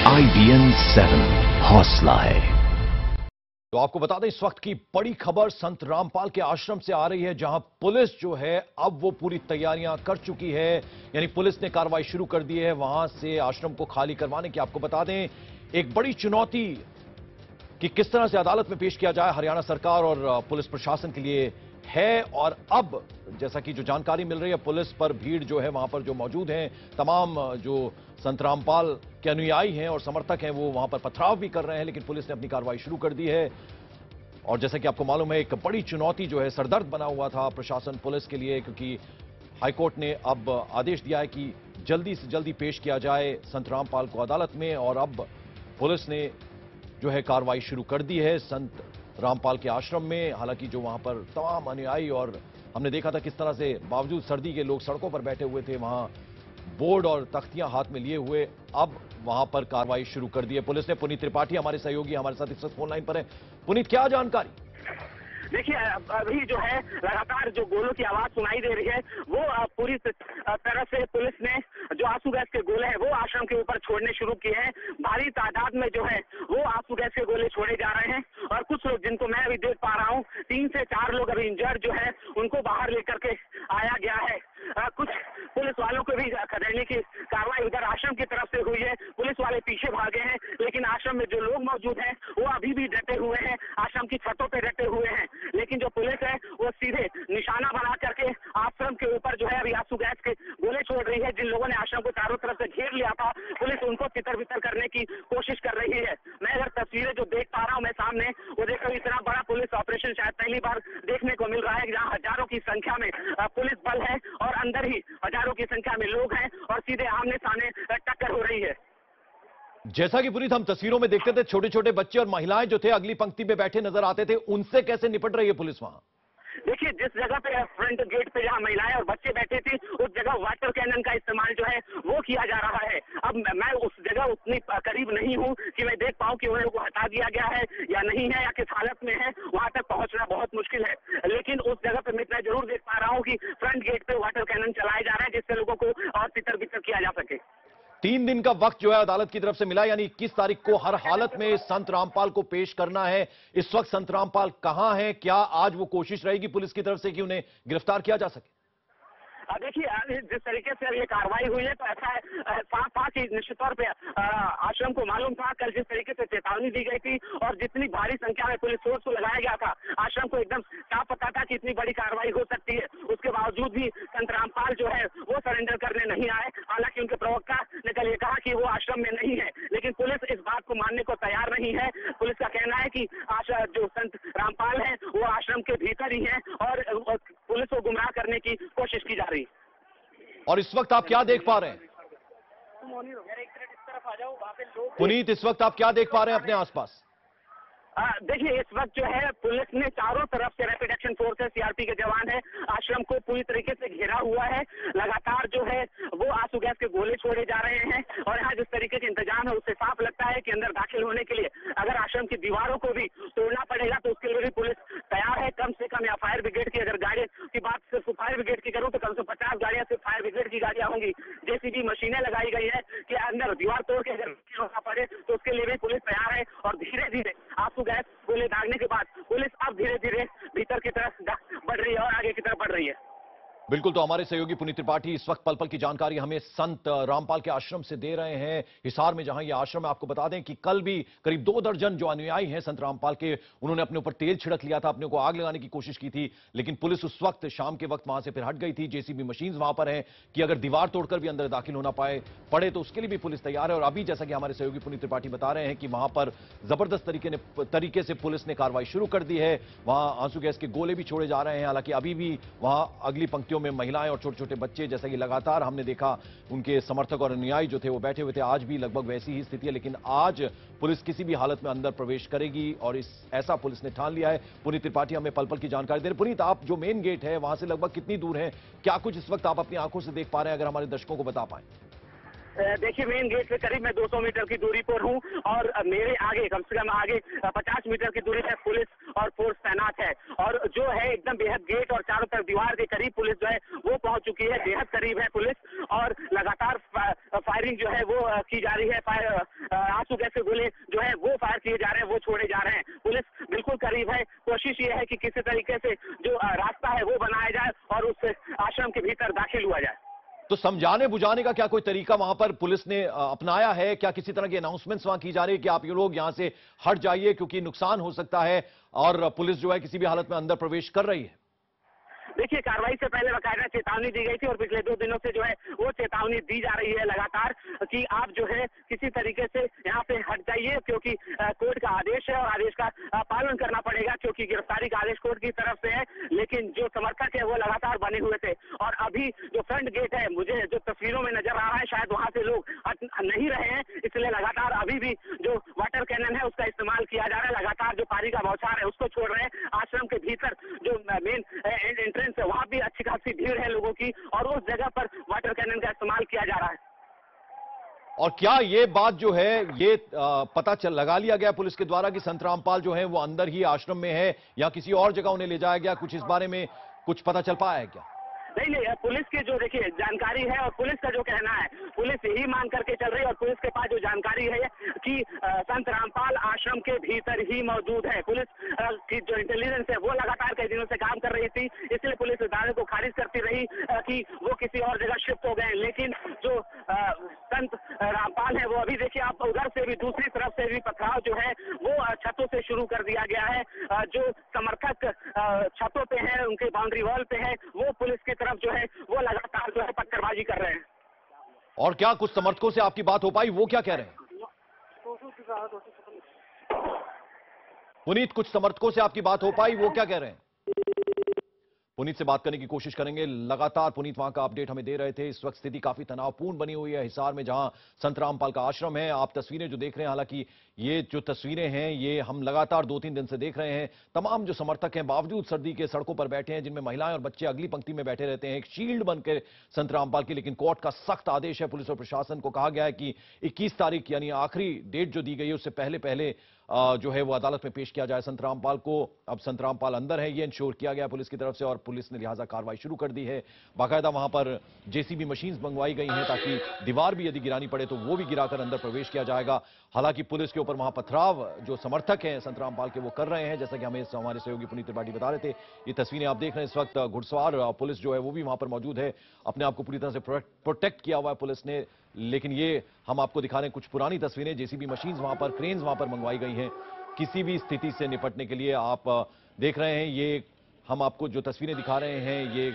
IBN 7 हौसला है। तो आपको बता दें, इस वक्त की बड़ी खबर संत रामपाल के आश्रम से आ रही है, जहां पुलिस जो है अब वो पूरी तैयारियां कर चुकी है। यानी पुलिस ने कार्रवाई शुरू कर दी है वहां से आश्रम को खाली करवाने की। आपको बता दें, एक बड़ी चुनौती कि किस तरह से अदालत में पेश किया जाए हरियाणा सरकार और पुलिस प्रशासन के लिए है। और अब जैसा कि जो जानकारी मिल रही है, पुलिस पर भीड़ जो है वहां पर जो मौजूद हैं, तमाम जो संत रामपाल के अनुयायी हैं और समर्थक हैं, वो वहां पर पथराव भी कर रहे हैं, लेकिन पुलिस ने अपनी कार्रवाई शुरू कर दी है। और जैसा कि आपको मालूम है, एक बड़ी चुनौती जो है, सरदर्द बना हुआ था प्रशासन पुलिस के लिए, क्योंकि हाईकोर्ट ने अब आदेश दिया है कि जल्दी से जल्दी पेश किया जाए संत रामपाल को अदालत में। और अब पुलिस ने जो है कार्रवाई शुरू कर दी है संत रामपाल के आश्रम में। हालांकि जो वहां पर तमाम अनुयायी, और हमने देखा था किस तरह से बावजूद सर्दी के लोग सड़कों पर बैठे हुए थे, वहां बोर्ड और तख्तियां हाथ में लिए हुए, अब वहां पर कार्रवाई शुरू कर दी है पुलिस ने। पुनीत त्रिपाठी हमारे सहयोगी हमारे साथ इस वक्त फोन लाइन पर है। पुनीत, क्या जानकारी? देखिए, अभी जो है लगातार जो गोलों की आवाज सुनाई दे रही है, वो पूरी तरह से पुलिस ने जो आंसू गैस के गोले हैं वो आश्रम के ऊपर छोड़ने शुरू किए हैं। भारी तादाद में जो है वो आंसू गैस के गोले छोड़े जा रहे हैं। और कुछ लोग, जिनको मैं अभी देख पा रहा हूँ, 3 से 4 लोग अभी इंजर्ड जो है उनको बाहर लेकर के आया गया है। कुछ पुलिस वालों को भी खदेड़ने की कार्रवाई उधर आश्रम की तरफ से हुई है। पुलिस वाले पीछे भागे हैं, लेकिन आश्रम में जो लोग मौजूद हैं वो अभी भी डटे हुए हैं, आश्रम की छतों पे डटे हुए हैं। लेकिन जो पुलिस है वो सीधे निशाना बना करके आश्रम के ऊपर जो है अभी आंसू गैस के गोले छोड़ रही है। जिन लोगों ने आश्रम को चारों तरफ से घेर लिया था, पुलिस उनको तितर बितर करने की कोशिश कर रही है। मैं अगर तस्वीरें जो देख पा रहा हूँ मैं सामने, वो देखो इतना बड़ा पुलिस ऑपरेशन शायद पहली बार देखने को मिल रहा है, जहाँ हजारों की संख्या में पुलिस बल है और अंदर ही हजारों की संख्या में लोग हैं और सीधे आमने सामने टक्कर हो रही है। जैसा कि पुनीत हम तस्वीरों में देखते थे, छोटे छोटे बच्चे और महिलाएं जो थे अगली पंक्ति में बैठे नजर आते थे, उनसे कैसे निपट रही है पुलिस वहां? देखिए, जिस जगह पे फ्रंट गेट पे जहां महिलाएं और बच्चे बैठे थे, उस जगह वाटर कैनन का इस्तेमाल जो है वो किया जा रहा है। अब मैं उस जगह उतनी करीब नहीं हूं कि मैं देख पाऊं कि उन लोगों को हटा दिया गया है या नहीं है, या किस हालत में है, वहां तक पहुंचना बहुत मुश्किल है। लेकिन उस जगह पे मैं जरूर देख पा रहा हूँ कि फ्रंट गेट पे वाटर कैनन चलाया जा रहा है, जिससे लोगों को और तितर बितर किया जा सके। 3 दिन का वक्त जो है अदालत की तरफ से मिला, यानी 21 तारीख को हर हालत में संत रामपाल को पेश करना है। इस वक्त संत रामपाल कहां हैं? क्या आज वो कोशिश रहेगी पुलिस की तरफ से कि उन्हें गिरफ्तार किया जा सके? देखिए, जिस तरीके से ये कार्रवाई हुई है, तो ऐसा है साफ था कि निश्चित तौर पे आश्रम को मालूम था, कल जिस तरीके से चेतावनी दी गई थी और जितनी भारी संख्या में पुलिस फोर्स को लगाया गया था, आश्रम को एकदम साफ पता था कि इतनी बड़ी कार्रवाई हो सकती है। उसके बावजूद भी संत रामपाल जो है वो सरेंडर करने नहीं आए। हालांकि उनके प्रवक्ता ने कल ये कहा कि वो आश्रम में नहीं है, लेकिन पुलिस इस बात को मानने को तैयार नहीं है। पुलिस का कहना है कि जो संत रामपाल है वो आश्रम के भीतर ही है और पुलिस को गुमराह करने की कोशिश की जा रही है। और इस वक्त आप क्या देख पा रहे हैं पुनीत? इस वक्त आप क्या देख पा रहे हैं अपने आसपास? देखिए, इस वक्त जो है पुलिस ने चारों तरफ से रैपिड एक्शन फोर्स है, सीआरपी के जवान है, आश्रम को पूरी तरीके से घेरा हुआ है। लगातार जो है वो आंसू गैस के गोले छोड़े जा रहे हैं और यहाँ जिस तरीके के इंतजाम है उससे साफ लगता है कि अंदर दाखिल होने के लिए अगर आश्रम की दीवारों को भी तोड़ना पड़ेगा तो उसके लिए भी पुलिस तैयार है। कम से कम या फायर ब्रिगेड की अगर गाड़ी की बात सिर्फ फायर ब्रिगेड की करूँ तो कम से 50 गाड़ियां सिर्फ फायर ब्रिगेड की गाड़ियां होंगी। जेसीबी मशीनें लगाई गई है कि अंदर दीवार तोड़ के अगर होना पड़े तो उसके लिए भी पुलिस तैयार है। और धीरे धीरे आंसू गैस गोले दागने के बाद पुलिस अब धीरे धीरे भीतर की तरफ बढ़ रही है और आगे की तरफ बढ़ रही है। बिल्कुल, तो हमारे सहयोगी पुनीत त्रिपाठी इस वक्त पल पल की जानकारी हमें संत रामपाल के आश्रम से दे रहे हैं, हिसार में जहां यह आश्रम है। आपको बता दें कि कल भी करीब 2 दर्जन जो अनुयायी हैं संत रामपाल के, उन्होंने अपने ऊपर तेल छिड़क लिया था, अपने को आग लगाने की कोशिश की थी, लेकिन पुलिस उस वक्त शाम के वक्त वहां से फिर हट गई थी। जेसीबी मशीन वहां पर है कि अगर दीवार तोड़कर भी अंदर दाखिल होना पड़े तो उसके लिए भी पुलिस तैयार है। और अभी जैसा कि हमारे सहयोगी पुनीत त्रिपाठी बता रहे हैं कि वहां पर जबरदस्त तरीके से पुलिस ने कार्रवाई शुरू कर दी है। वहां आंसू गैस के गोले भी छोड़े जा रहे हैं। हालांकि अभी भी वहां अगली पंक्तियों में महिलाएं और छोटे बच्चे, जैसा कि लगातार हमने देखा उनके समर्थक और अनुयायी जो थे वो बैठे हुए थे, आज भी लगभग वैसी ही स्थिति है। लेकिन आज पुलिस किसी भी हालत में अंदर प्रवेश करेगी और ऐसा पुलिस ने ठान लिया है। पुनीत त्रिपाठी हमें पल पल की जानकारी दे रहे। पुनीत, आप जो मेन गेट है वहां से लगभग कितनी दूर है? क्या कुछ इस वक्त आप अपनी आंखों से देख पा रहे हैं, अगर हमारे दर्शकों को बता पाए? देखिए मेन गेट से करीब मैं 200 मीटर की दूरी पर हूँ और मेरे आगे कम से कम आगे 50 मीटर की दूरी पर पुलिस और फोर्स तैनात है और जो है एकदम बेहद गेट और चारों तरफ दीवार के करीब पुलिस जो है वो पहुंच चुकी है, बेहद करीब है पुलिस और लगातार फायरिंग जो है वो की जा रही है। आंसू गैस के गोले जो है वो फायर किए जा रहे हैं, वो छोड़े जा रहे हैं। पुलिस बिल्कुल करीब है। कोशिश ये है कि किसी तरीके से जो रास्ता है वो बनाया जाए और उस आश्रम के भीतर दाखिल हुआ जाए। तो समझाने बुझाने का क्या कोई तरीका वहां पर पुलिस ने अपनाया है? क्या किसी तरह की अनाउंसमेंट्स वहां की जा रही है कि आप ये लोग यहां से हट जाइए क्योंकि नुकसान हो सकता है, और पुलिस जो है किसी भी हालत में अंदर प्रवेश कर रही है? देखिए कार्रवाई से पहले बाकायदा चेतावनी दी गई थी और पिछले 2 दिनों से जो है वो चेतावनी दी जा रही है लगातार कि आप जो है किसी तरीके से यहाँ से हट जाइए, क्योंकि कोर्ट का आदेश है और आदेश का पालन करना पड़ेगा, क्योंकि गिरफ्तारी का आदेश कोर्ट की तरफ से है। लेकिन जो समर्थक है वो लगातार बने हुए थे और अभी जो फ्रंट गेट है, मुझे जो तस्वीरों में नजर आ रहा है शायद वहां से लोग हट नहीं रहे हैं, इसलिए लगातार अभी भी जो वाटर कैनन है उसका इस्तेमाल किया जा रहा है। लगातार जो पानी का बौछार है उसको छोड़ रहे हैं। आश्रम के भीतर जो मेन एंट्रेंस है वहां भी अच्छी खासी भीड़ है लोगों की और उस जगह पर वाटर कैनन का इस्तेमाल किया जा रहा है। और क्या ये बात जो है ये पता लगा लिया गया पुलिस के द्वारा कि संत रामपाल जो है वो अंदर ही आश्रम में है या किसी और जगह उन्हें ले जाया गया? कुछ इस बारे में कुछ पता चल पाया है क्या? नहीं, पुलिस की जो देखिए जानकारी है और पुलिस का जो कहना है, पुलिस यही मांग करके चल रही है और पुलिस के पास जो जानकारी है कि संत रामपाल आश्रम के भीतर ही मौजूद है। पुलिस की जो इंटेलिजेंस है वो लगातार कई दिनों से काम कर रही थी, इसलिए पुलिस इस दावे को खारिज करती रही कि वो किसी और जगह शिफ्ट हो गए। लेकिन जो संत रामपाल है वो अभी देखिए आप उधर से भी दूसरी तरफ से भी पथराव जो है वो छतों से शुरू कर दिया गया है। जो समर्थक छतों पे हैं, उनके बाउंड्री वॉल पे है, वो पुलिस की तरफ जो है वो लगातार जो है पत्थरबाजी कर रहे हैं। और क्या कुछ समर्थकों से आपकी बात हो पाई? वो क्या कह रहे हैं? पुनीत, कुछ समर्थकों से आपकी बात हो पाई? वो क्या कह रहे हैं? पुनीत से बात करने की कोशिश करेंगे। लगातार पुनीत वहां का अपडेट हमें दे रहे थे। इस वक्त स्थिति काफी तनावपूर्ण बनी हुई है हिसार में, जहां संत रामपाल का आश्रम है। आप तस्वीरें जो देख रहे हैं, हालांकि ये जो तस्वीरें हैं ये हम लगातार 2-3 दिन से देख रहे हैं। तमाम जो समर्थक हैं बावजूद सर्दी के सड़कों पर बैठे हैं, जिनमें महिलाएं और बच्चे अगली पंक्ति में बैठे रहते हैं, एक शील्ड बनकर संत रामपाल की। लेकिन कोर्ट का सख्त आदेश है, पुलिस और प्रशासन को कहा गया है कि 21 तारीख यानी आखिरी डेट जो दी गई है उससे पहले जो है वो अदालत में पेश किया जाए संत रामपाल को। अब संत रामपाल अंदर है ये इंश्योर किया गया पुलिस की तरफ से और पुलिस ने लिहाजा कार्रवाई शुरू कर दी है। बाकायदा वहां पर जेसीबी मशीन्स मंगवाई गई हैं ताकि दीवार भी यदि गिरानी पड़े तो वो भी गिराकर अंदर प्रवेश किया जाएगा। हालांकि पुलिस के ऊपर वहां पथराव जो समर्थक हैं संत रामपाल के वो कर रहे हैं, जैसा कि हमें हमारे सहयोगी पुनीत त्रिपाठी बता रहे थे। ये तस्वीरें आप देख रहे हैं, इस वक्त घुड़सवार पुलिस जो है वो भी वहां पर मौजूद है, अपने आप को पूरी तरह से प्रोटेक्ट किया हुआ है पुलिस ने। लेकिन ये हम आपको दिखा रहे हैं कुछ पुरानी तस्वीरें, जेसीबी मशीन्स वहां पर, क्रेन्स वहां पर मंगवाई गई हैं किसी भी स्थिति से निपटने के लिए। आप देख रहे हैं ये हम आपको जो तस्वीरें दिखा रहे हैं ये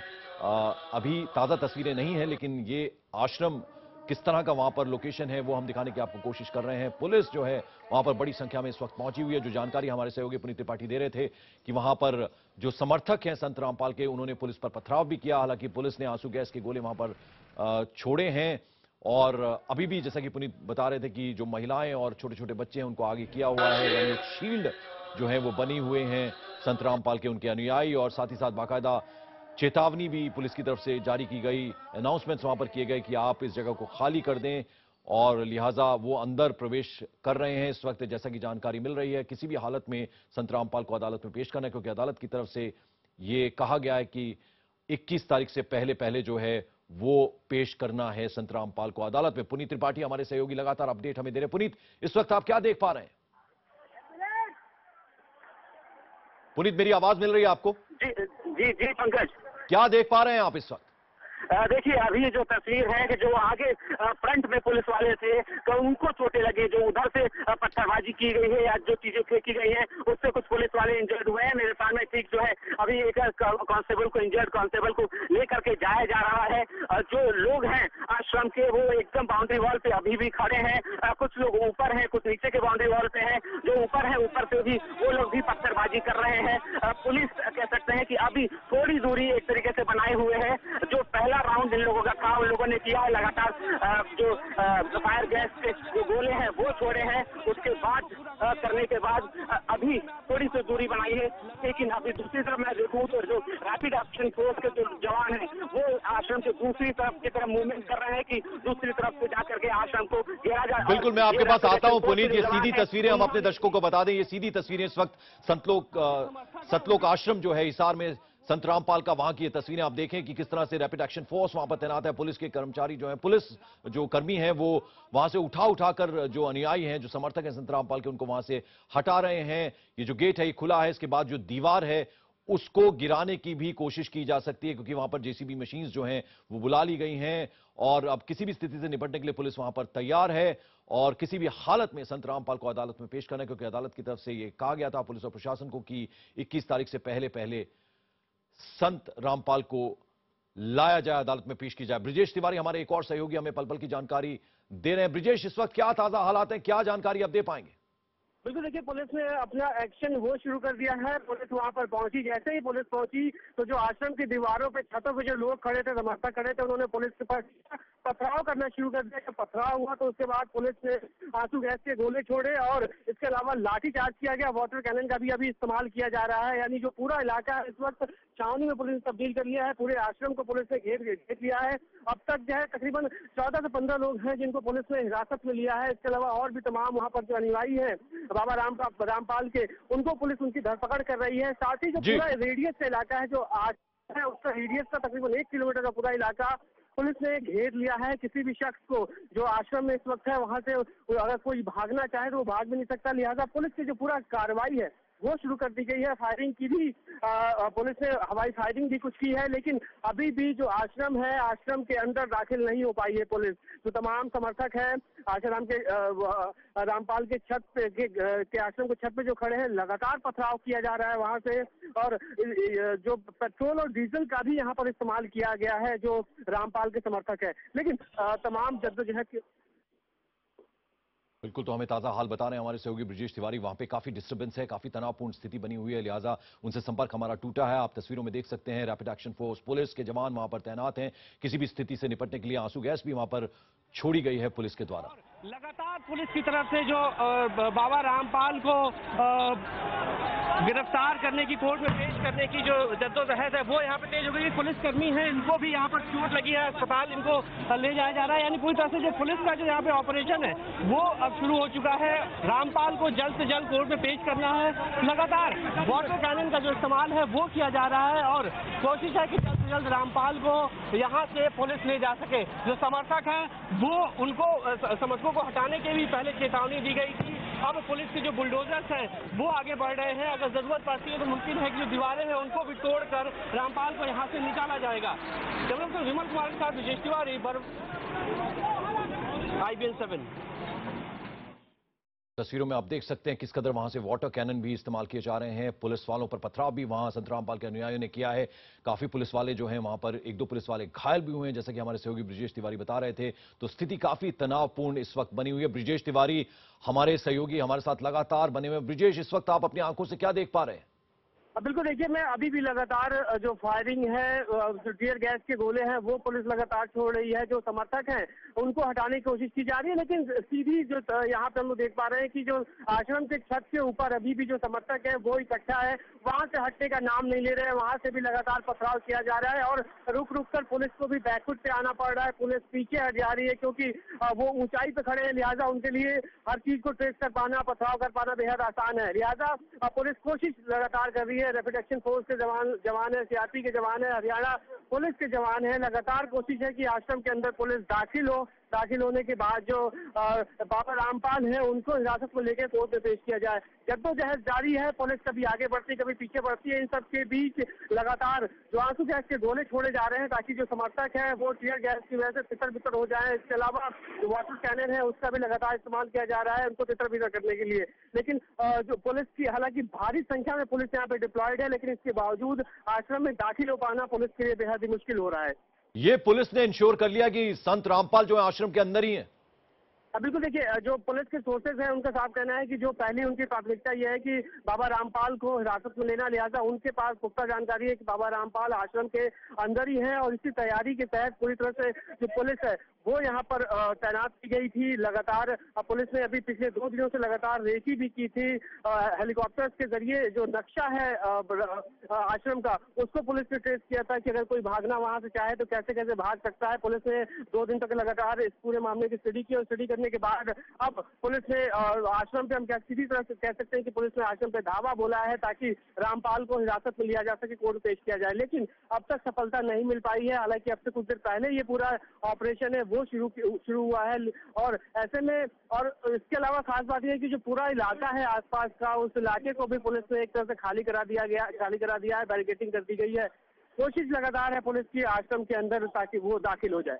अभी ताज़ा तस्वीरें नहीं हैं, लेकिन ये आश्रम किस तरह का वहां पर लोकेशन है वो हम दिखाने की आपको कोशिश कर रहे हैं। पुलिस जो है वहां पर बड़ी संख्या में इस वक्त पहुंची हुई है। जो जानकारी हमारे सहयोगी पुनीत त्रिपाठी दे रहे थे कि वहां पर जो समर्थक हैं संत रामपाल के, उन्होंने पुलिस पर पथराव भी किया। हालांकि पुलिस ने आंसू गैस के गोले वहां पर छोड़े हैं और अभी भी जैसा कि पुनीत बता रहे थे कि जो महिलाएं और छोटे छोटे बच्चे हैं उनको आगे किया हुआ है, यानी एक शील्ड जो है वो बनी हुए हैं संत रामपाल के उनके अनुयायी। और साथ ही साथ बाकायदा चेतावनी भी पुलिस की तरफ से जारी की गई, अनाउंसमेंट्स वहां पर किए गए कि आप इस जगह को खाली कर दें और लिहाजा वो अंदर प्रवेश कर रहे हैं। इस वक्त जैसा कि जानकारी मिल रही है किसी भी हालत में संत रामपाल को अदालत में पेश करना है, क्योंकि अदालत की तरफ से ये कहा गया है कि 21 तारीख से पहले जो है वो पेश करना है संत रामपाल को अदालत में। पुनीत त्रिपाठी हमारे सहयोगी लगातार अपडेट हमें दे रहे हैं। पुनीत, इस वक्त आप क्या देख पा रहे हैं? पुनीत, मेरी आवाज मिल रही है आपको? जी पंकज, क्या देख पा रहे हैं आप इस वक्त? देखिए अभी जो तस्वीर है कि जो आगे फ्रंट में पुलिस वाले थे तो उनको चोटें लगी, जो उधर से पत्थरबाजी की गई है या जो चीजें फेंकी गई हैं उससे कुछ पुलिस वाले इंजर्ड हुए हैं। मेरे सामने ठीक जो है अभी एक कांस्टेबल को, इंजर्ड कांस्टेबल को लेकर के जाया जा रहा है। जो लोग हैं आश्रम के वो एकदम बाउंड्री वॉल पे अभी भी खड़े हैं। कुछ लोग ऊपर हैं, कुछ नीचे के बाउंड्री वॉल पे हैं। जो ऊपर है ऊपर से भी वो लोग भी पत्थरबाजी कर रहे हैं। पुलिस कह सकते हैं कि अभी थोड़ी दूरी एक तरीके से बनाए हुए है। जो पहला राउंड इन लोगों का था, उन लोगों ने किया है। लगातार जो फायर गैस के जो गोले हैं वो छोड़े हैं। उसके बाद करने के बाद अभी थोड़ी सी दूरी बनाई है, लेकिन अभी दूसरी तरफ मैं देखूं तो जो रैपिड एक्शन फोर्स के जो जवान हैं वो आश्रम से दूसरी तरफ की तरफ मूवमेंट कर रहे हैं कि दूसरी तरफ से जाकर के आश्रम को घेरा जाए। बिल्कुल, मैं आपके पास आता हूं पुनीत। ये सीधी तस्वीरें हम अपने दर्शकों को बता दें, ये सीधी तस्वीरें इस वक्त सतलोक आश्रम जो है हिसार में संत रामपाल का, वहां की ये तस्वीरें आप देखें कि किस तरह से रैपिड एक्शन फोर्स वहां पर तैनात है। पुलिस के कर्मचारी जो हैं, पुलिस जो कर्मी हैं, वो वहां से उठाकर जो अनुयायी हैं, जो समर्थक हैं संत रामपाल के, उनको वहां से हटा रहे हैं। ये जो गेट है ये खुला है, इसके बाद जो दीवार है उसको गिराने की भी कोशिश की जा सकती है, क्योंकि वहां पर जेसीबी मशीन्स जो हैं वो बुला ली गई हैं और अब किसी भी स्थिति से निपटने के लिए पुलिस वहां पर तैयार है और किसी भी हालत में संत रामपाल को अदालत में पेश करना है, क्योंकि अदालत की तरफ से ये कहा गया था पुलिस और प्रशासन को कि 21 तारीख से पहले संत रामपाल को लाया जाए, अदालत में पेश की जाए। ब्रिजेश तिवारी हमारे एक और सहयोगी हमें पल पल की जानकारी दे रहे हैं। ब्रिजेश, इस वक्त क्या ताजा हालात हैं, क्या जानकारी आप दे पाएंगे? बिल्कुल, देखिए पुलिस ने अपना एक्शन वो शुरू कर दिया है। पुलिस वहां पर पहुंची, जैसे ही पुलिस पहुंची तो जो आश्रम की दीवारों पे, छतों पे जो लोग खड़े थे, समर्थक खड़े थे, उन्होंने पुलिस के पास पथराव करना शुरू कर दिया। जब पथराव हुआ तो उसके बाद पुलिस ने आंसू गैस के गोले छोड़े और इसके अलावा लाठी चार्ज किया गया। वाटर कैनन का भी अभी इस्तेमाल किया जा रहा है। यानी जो पूरा इलाका है इस वक्त छावनी में पुलिस ने तब्दील कर लिया है। पूरे आश्रम को पुलिस ने घेर लिया है। अब तक जो है तकरीबन 14 से 15 लोग हैं जिनको पुलिस ने हिरासत में लिया है। इसके अलावा और भी तमाम वहाँ पर जो अनुयायी हैं बाबा रामपाल के, उनको पुलिस उनकी धरपकड़ कर रही है। साथ ही जो पूरा रेडियस का इलाका है, जो आज है उसका रेडियस का तकरीबन 1 किलोमीटर का पूरा इलाका पुलिस ने घेर लिया है। किसी भी शख्स को जो आश्रम में इस वक्त है वहां से अगर कोई भागना चाहे तो वो भाग भी नहीं सकता। लिहाजा पुलिस की जो पूरा कार्रवाई है वो शुरू कर दी गई है। फायरिंग की भी पुलिस ने हवाई फायरिंग भी कुछ की है, लेकिन अभी भी जो आश्रम है, आश्रम के अंदर दाखिल नहीं हो पाई है पुलिस। जो तमाम समर्थक हैं आश्रम के रामपाल के छत पे के आश्रम के छत पे जो खड़े हैं, लगातार पथराव किया जा रहा है वहां से और जो पेट्रोल और डीजल का भी यहाँ पर इस्तेमाल किया गया है जो रामपाल के समर्थक है। लेकिन तमाम जद्दोजहद बिल्कुल, तो हमें ताजा हाल बता रहे हैं हमारे सहयोगी ब्रिजेश तिवारी। वहां पे काफी डिस्टर्बेंस है, काफी तनावपूर्ण स्थिति बनी हुई है, लिहाजा उनसे संपर्क हमारा टूटा है। आप तस्वीरों में देख सकते हैं रैपिड एक्शन फोर्स पुलिस के जवान वहां पर तैनात हैं। किसी भी स्थिति से निपटने के लिए आंसू गैस भी वहां पर छोड़ी गई है पुलिस के द्वारा। लगातार पुलिस की तरफ से जो बाबा रामपाल को गिरफ्तार करने की, कोर्ट में पेश करने की जो जद्दोजहद है वो यहाँ पे तेज हो गई है। पुलिसकर्मी हैं, इनको भी यहाँ पर चोट लगी है, अस्पताल इनको ले जाया जा रहा है। यानी पूरी तरह से जो पुलिस का जो यहाँ पे ऑपरेशन है वो अब शुरू हो चुका है। रामपाल को जल्द से जल्द कोर्ट में पेश करना है। लगातार वाटर कैनन का जो इस्तेमाल है वो किया जा रहा है और कोशिश है कि जल्द से जल्द रामपाल को यहाँ से पुलिस ले जा सके। जो समर्थक हैं वो उनको समर्थकों को हटाने के भी पहले चेतावनी दी गई थी। अब पुलिस के जो बुलडोजर्स हैं वो आगे बढ़ रहे हैं। अगर जरूरत पड़ती है तो मुमकिन है कि जो दीवारें हैं उनको भी तोड़कर रामपाल को यहाँ से निकाला जाएगा। जबलपुर विमल कुमार के साथ ब्रिजेश तिवारी, IBN 7। तस्वीरों में आप देख सकते हैं किस कदर वहां से वाटर कैनन भी इस्तेमाल किए जा रहे हैं। पुलिस वालों पर पथराव भी वहां संत रामपाल के अनुयायियों ने किया है। काफी पुलिस वाले जो हैं वहां पर, 1-2 पुलिस वाले घायल भी हुए हैं, जैसा कि हमारे सहयोगी ब्रिजेश तिवारी बता रहे थे। तो स्थिति काफी तनावपूर्ण इस वक्त बनी हुई है। ब्रिजेश तिवारी हमारे सहयोगी हमारे साथ लगातार बने हुए। ब्रिजेश, इस वक्त आप अपनी आंखों से क्या देख पा रहे हैं? बिल्कुल, देखिए मैं अभी भी लगातार जो फायरिंग है, जो टीयर गैस के गोले हैं वो पुलिस लगातार छोड़ रही है। जो समर्थक हैं उनको हटाने की कोशिश की जा रही है, लेकिन सीधी जो यहाँ पे हम लोग देख पा रहे हैं कि जो आश्रम के छत के ऊपर अभी भी जो समर्थक है वो इकट्ठा है, वहां से हटने का नाम नहीं ले रहे हैं। वहां से भी लगातार पथराव किया जा रहा है और रुक रुक कर पुलिस को भी बैकफुट पे आना पड़ रहा है। पुलिस पीछे हट जा रही है क्योंकि वो ऊंचाई पे खड़े हैं, लिहाजा उनके लिए हर चीज को ट्रेस कर पाना, पथराव कर पाना बेहद आसान है। लिहाजा पुलिस कोशिश लगातार कर रही है। रैपिड एक्शन फोर्स के जवान है, सीआरपी के जवान है, हरियाणा पुलिस के जवान है। लगातार कोशिश है कि आश्रम के अंदर पुलिस दाखिल होने के बाद जो बाबा रामपाल है उनको हिरासत में लेकर कोर्ट में पेश किया जाए। जद्दोजहद जारी है, पुलिस कभी आगे बढ़ती कभी पीछे बढ़ती है। इन सब के बीच लगातार जो आंसू गैस के गोले छोड़े जा रहे हैं ताकि जो समर्थक है वो टीयर गैस की वजह से तितर बितर हो जाए। इसके अलावा जो वाटर कैनन है उसका भी लगातार इस्तेमाल किया जा रहा है उनको तितर बितर करने के लिए। लेकिन जो पुलिस की, हालांकि भारी संख्या में पुलिस यहाँ पे डिप्लॉयड है, लेकिन इसके बावजूद आश्रम में दाखिल हो पाना पुलिस के लिए बेहद ही मुश्किल हो रहा है। ये पुलिस ने इंश्योर कर लिया कि संत रामपाल जो है आश्रम के अंदर ही है? बिल्कुल देखिए, जो पुलिस के सोर्सेज हैं उनका साफ कहना है कि जो पहली उनकी प्राथमिकता यह है कि बाबा रामपाल को हिरासत में लेना, लिहाजा उनके पास पुख्ता जानकारी है कि बाबा रामपाल आश्रम के अंदर ही है और इसी तैयारी के तहत पूरी तरह से जो पुलिस है वो यहाँ पर तैनात की गई थी। लगातार पुलिस ने अभी पिछले 2 दिनों से लगातार रेकी भी की थी। हेलीकॉप्टर्स के जरिए जो नक्शा है आश्रम का, उसको पुलिस ने ट्रेस किया था कि अगर कोई भागना वहां से चाहे तो कैसे कैसे भाग सकता है। पुलिस ने 2 दिन तक लगातार इस पूरे मामले की स्टडी की और स्टडी करने के बाद अब पुलिस ने आश्रम पे, हम सीधी तरह से कह सकते हैं कि पुलिस ने आश्रम पे धावा बोला है ताकि रामपाल को हिरासत में लिया जा सके, कोर्ट पेश किया जाए, लेकिन अब तक सफलता नहीं मिल पाई है। हालांकि अब से कुछ देर पहले ये पूरा ऑपरेशन है वो शुरू हुआ है और ऐसे में, और इसके अलावा खास बात यह है कि जो पूरा इलाका है आसपास का, उस इलाके को भी पुलिस ने एक तरह से खाली करा दिया है, बैरिकेडिंग कर दी गई है। कोशिश लगातार है पुलिस की आश्रम के अंदर ताकि वो दाखिल हो जाए।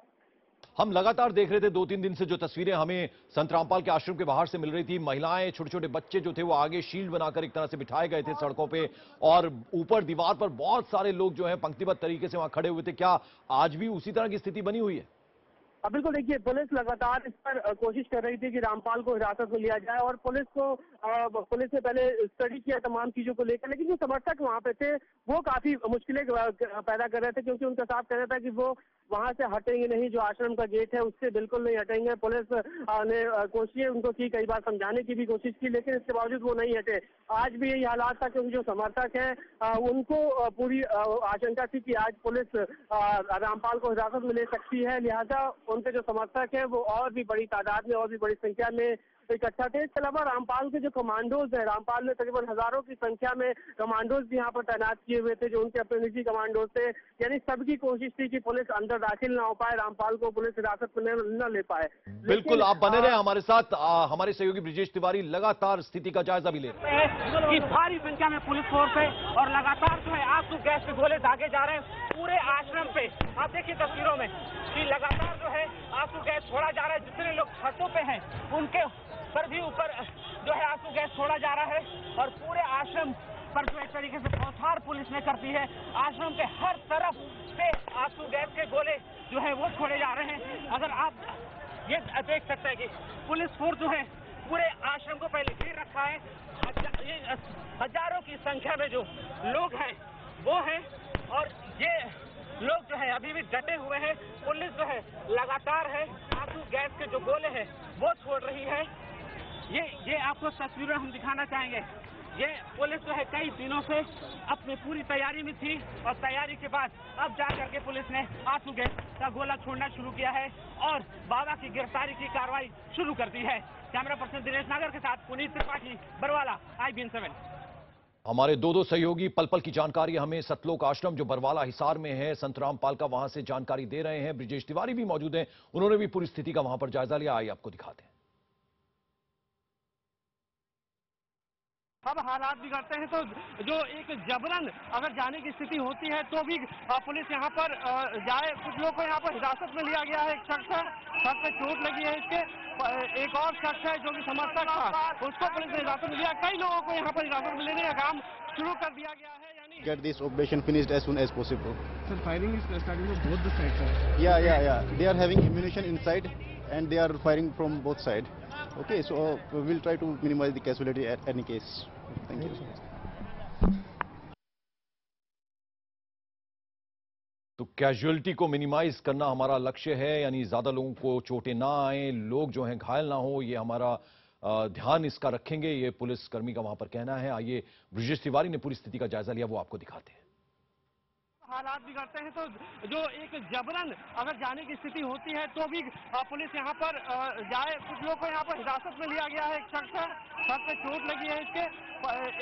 हम लगातार देख रहे थे 2-3 दिन से जो तस्वीरें हमें संत रामपाल के आश्रम के बाहर से मिल रही थी, महिलाएं, छोटे छोटे बच्चे जो थे वो आगे शील्ड बनाकर एक तरह से बिठाए गए थे सड़कों पे, और ऊपर दीवार पर बहुत सारे लोग जो हैं पंक्तिबद्ध तरीके से वहां खड़े हुए थे। क्या आज भी उसी तरह की स्थिति बनी हुई है? बिल्कुल देखिए, पुलिस लगातार इस पर कोशिश कर रही थी कि रामपाल को हिरासत में लिया जाए और पुलिस ने पहले स्टडी किया तमाम चीजों को लेकर, लेकिन जो समर्थक वहां पे थे वो काफी मुश्किलें पैदा कर रहे थे, क्योंकि उनका साफ कहना था कि वो वहां से हटेंगे नहीं, जो आश्रम का गेट है उससे बिल्कुल नहीं हटेंगे। पुलिस ने कोशिश उनको की, कई बार समझाने की भी कोशिश की, लेकिन इसके बावजूद वो नहीं हटे। आज भी यही हालात था, क्योंकि जो समर्थक हैं उनको पूरी आशंका थी कि आज पुलिस रामपाल को हिरासत में ले सकती है, लिहाजा उनके जो समर्थक हैं वो और भी बड़ी तादाद में, और भी बड़ी संख्या में इकट्ठा थे। इसके अलावा रामपाल के जो कमांडोज हैं, रामपाल में तकरीबन हजारों की संख्या में कमांडोज भी यहाँ पर तैनात किए हुए थे, जो उनके अपने निजी कमांडोज थे। यानी सबकी कोशिश थी कि पुलिस अंदर दाखिल ना हो पाए, रामपाल को पुलिस हिरासत में न ले पाए। बिल्कुल, आप बने रहे हमारे साथ। हमारे सहयोगी ब्रिजेश तिवारी लगातार स्थिति का जायजा भी ले रहे हैं। भारी संख्या में पुलिस फोर्स है और लगातार जो है आंसू गैस के गोले दागे जा रहे हैं पूरे आश्रम पे। आप देखिए तस्वीरों में कि लगातार जो है आंसू गैस छोड़ा जा रहा है। जितने लोग छतों पे हैं उनके पर भी ऊपर जो है आंसू गैस छोड़ा जा रहा है और पूरे आश्रम पर जो एक तरीके से बौछार पुलिस ने करती है। आश्रम के हर तरफ से आंसू गैस के गोले जो है वो छोड़े जा रहे हैं। अगर आप ये देख सकते हैं कि पुलिस फोर्स जो है पूरे आश्रम को पहले घेर रखा है। हजारों की संख्या में जो लोग हैं वो हैं और ये लोग जो है अभी भी डटे हुए हैं। पुलिस जो है लगातार है आंसू गैस के जो गोले हैं वो छोड़ रही है। ये आपको तस्वीरें हम दिखाना चाहेंगे। ये पुलिस जो है कई दिनों से अपनी पूरी तैयारी में थी और तैयारी के बाद अब जाकर के पुलिस ने आंसू गैस का गोला छोड़ना शुरू किया है और बाबा की गिरफ्तारी की कार्रवाई शुरू कर दी है। कैमरा पर्सन दिनेश नागर के साथ पुनीत त्रिपाठी, बरवाला, IBN7। हमारे दो सहयोगी पल पल की जानकारी हमें सतलोक आश्रम जो बरवाला हिसार में है संत रामपाल का, वहां से जानकारी दे रहे हैं। ब्रिजेश तिवारी भी मौजूद हैं, उन्होंने भी पूरी स्थिति का वहां पर जायजा लिया। आइए आपको दिखाते हैं। अब हालात बिगड़ते हैं तो जो एक जबरन अगर जाने की स्थिति होती है तो भी पुलिस यहाँ पर जाए। कुछ लोग को यहाँ पर हिरासत में लिया गया है। एक शख्स है, सर पे चोट लगी है इसके। एक और शख्स है जो कि समर्थक था, उसको पुलिस ने हिरासत में लिया। कई लोगों को यहाँ पर हिरासत में लेने का काम शुरू कर दिया गया है। Get this operation finished as soon as possible. Sir, firing is starting from both the sides. Yeah. They are having ammunition inside, and they are firing from both sides. Okay, so we will try to minimize the casualty at any case. Thank you. तो casualty को minimise करना हमारा लक्ष्य है, यानी ज्यादा लोगों को चोटें ना आए, लोग जो हैं घायल ना हो, ये हमारा ध्यान इसका रखेंगे, ये पुलिस कर्मी का वहां पर कहना है। आइए ब्रिजेश तिवारी ने पूरी स्थिति का जायजा लिया, वो आपको दिखाते हैं। हालात बिगड़ते हैं तो जो एक जबरन अगर जाने की स्थिति होती है तो भी पुलिस यहाँ पर जाए। कुछ लोग को यहाँ पर हिरासत में लिया गया है। एक शख्स है, सर पे चोट लगी है इसके।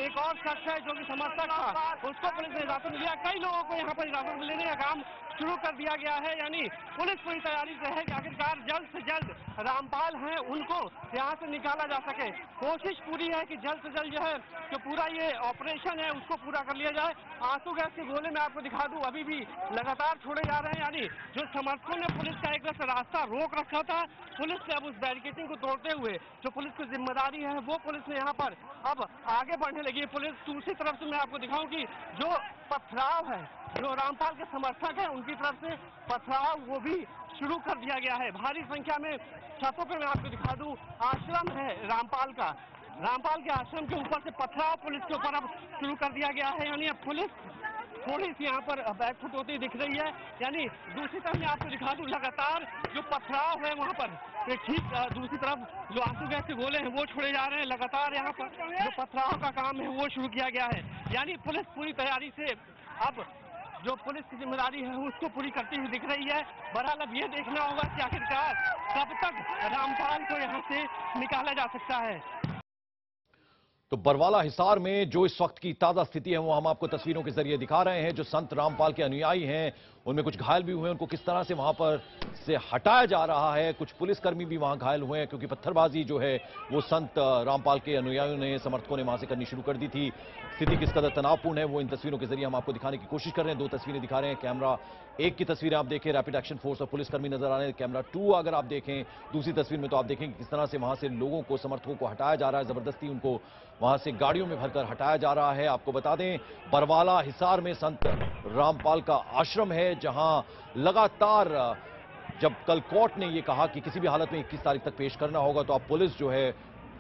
एक और शख्स है जो कि समर्थक था, उसको पुलिस ने हिरासत में लिया। कई लोगों को यहाँ पर हिरासत में लेने का काम शुरू कर दिया गया है। यानी पुलिस पूरी तैयारी से है कि आखिरकार जल्द से जल्द रामपाल हैं उनको यहाँ से निकाला जा सके। कोशिश पूरी है कि जल्द से जल्द जो है जो पूरा ये ऑपरेशन है उसको पूरा कर लिया जाए। आंसू गैस के गोले मैं आपको दिखा दूं अभी भी लगातार छोड़े जा रहे हैं। यानी जो समर्थकों ने पुलिस का एक रास्ता रोक रखा था, पुलिस ने अब उस बैरिकेडिंग को तोड़ते हुए जो पुलिस की जिम्मेदारी है वो पुलिस ने यहाँ पर अब आगे बढ़ने लगी है। पुलिस दूसरी तरफ से मैं आपको दिखाऊं कि जो पथराव है, जो रामपाल के समर्थक हैं उनकी तरफ से पथराव वो भी शुरू कर दिया गया है। भारी संख्या में छतों पर मैं आपको दिखा दूं, आश्रम है रामपाल का। रामपाल के आश्रम के ऊपर से पथराव पुलिस के ऊपर अब शुरू कर दिया गया है। यानी अब पुलिस थोड़ी सी यहाँ पर बैकफुट होती दिख रही है। यानी दूसरी तरफ मैं आपको दिखा दूं, लगातार जो पथराव है वहाँ पर ठीक दूसरी तरफ जो आंसू गैस के गोले हैं वो छोड़े जा रहे हैं। लगातार यहाँ पर जो पथराव का काम है वो शुरू किया गया है। यानी पुलिस पूरी तैयारी से अब जो पुलिस की जिम्मेदारी है उसको पूरी करती हुई दिख रही है। बहरहाल अब ये देखना होगा कि आखिरकार कब तक रामपाल को यहाँ से निकाला जा सकता है। तो बरवाला हिसार में जो इस वक्त की ताजा स्थिति है वो हम आपको तस्वीरों के जरिए दिखा रहे हैं। जो संत रामपाल के अनुयायी हैं उनमें कुछ घायल भी हुए हैं, उनको किस तरह से वहां पर से हटाया जा रहा है। कुछ पुलिसकर्मी भी वहां घायल हुए हैं क्योंकि पत्थरबाजी जो है वो संत रामपाल के अनुयायियों ने, समर्थकों ने वहां से करनी शुरू कर दी थी। स्थिति किस कदर तनावपूर्ण है वो इन तस्वीरों के जरिए हम आपको दिखाने की कोशिश कर रहे हैं। दो तस्वीरें दिखा रहे हैं। कैमरा एक की तस्वीरें आप देखें, रैपिड एक्शन फोर्स और पुलिसकर्मी नजर आ रहे हैं। कैमरा 2 अगर आप देखें दूसरी तस्वीर में तो आप देखेंगे किस तरह से वहां से लोगों को, समर्थकों को हटाया जा रहा है। जबरदस्ती उनको वहां से गाड़ियों में भरकर हटाया जा रहा है। आपको बता दें बरवाला हिसार में संत रामपाल का आश्रम है, जहां लगातार जब कल कोर्ट ने यह कहा कि किसी भी हालत में 21 तारीख तक पेश करना होगा तो अब पुलिस जो है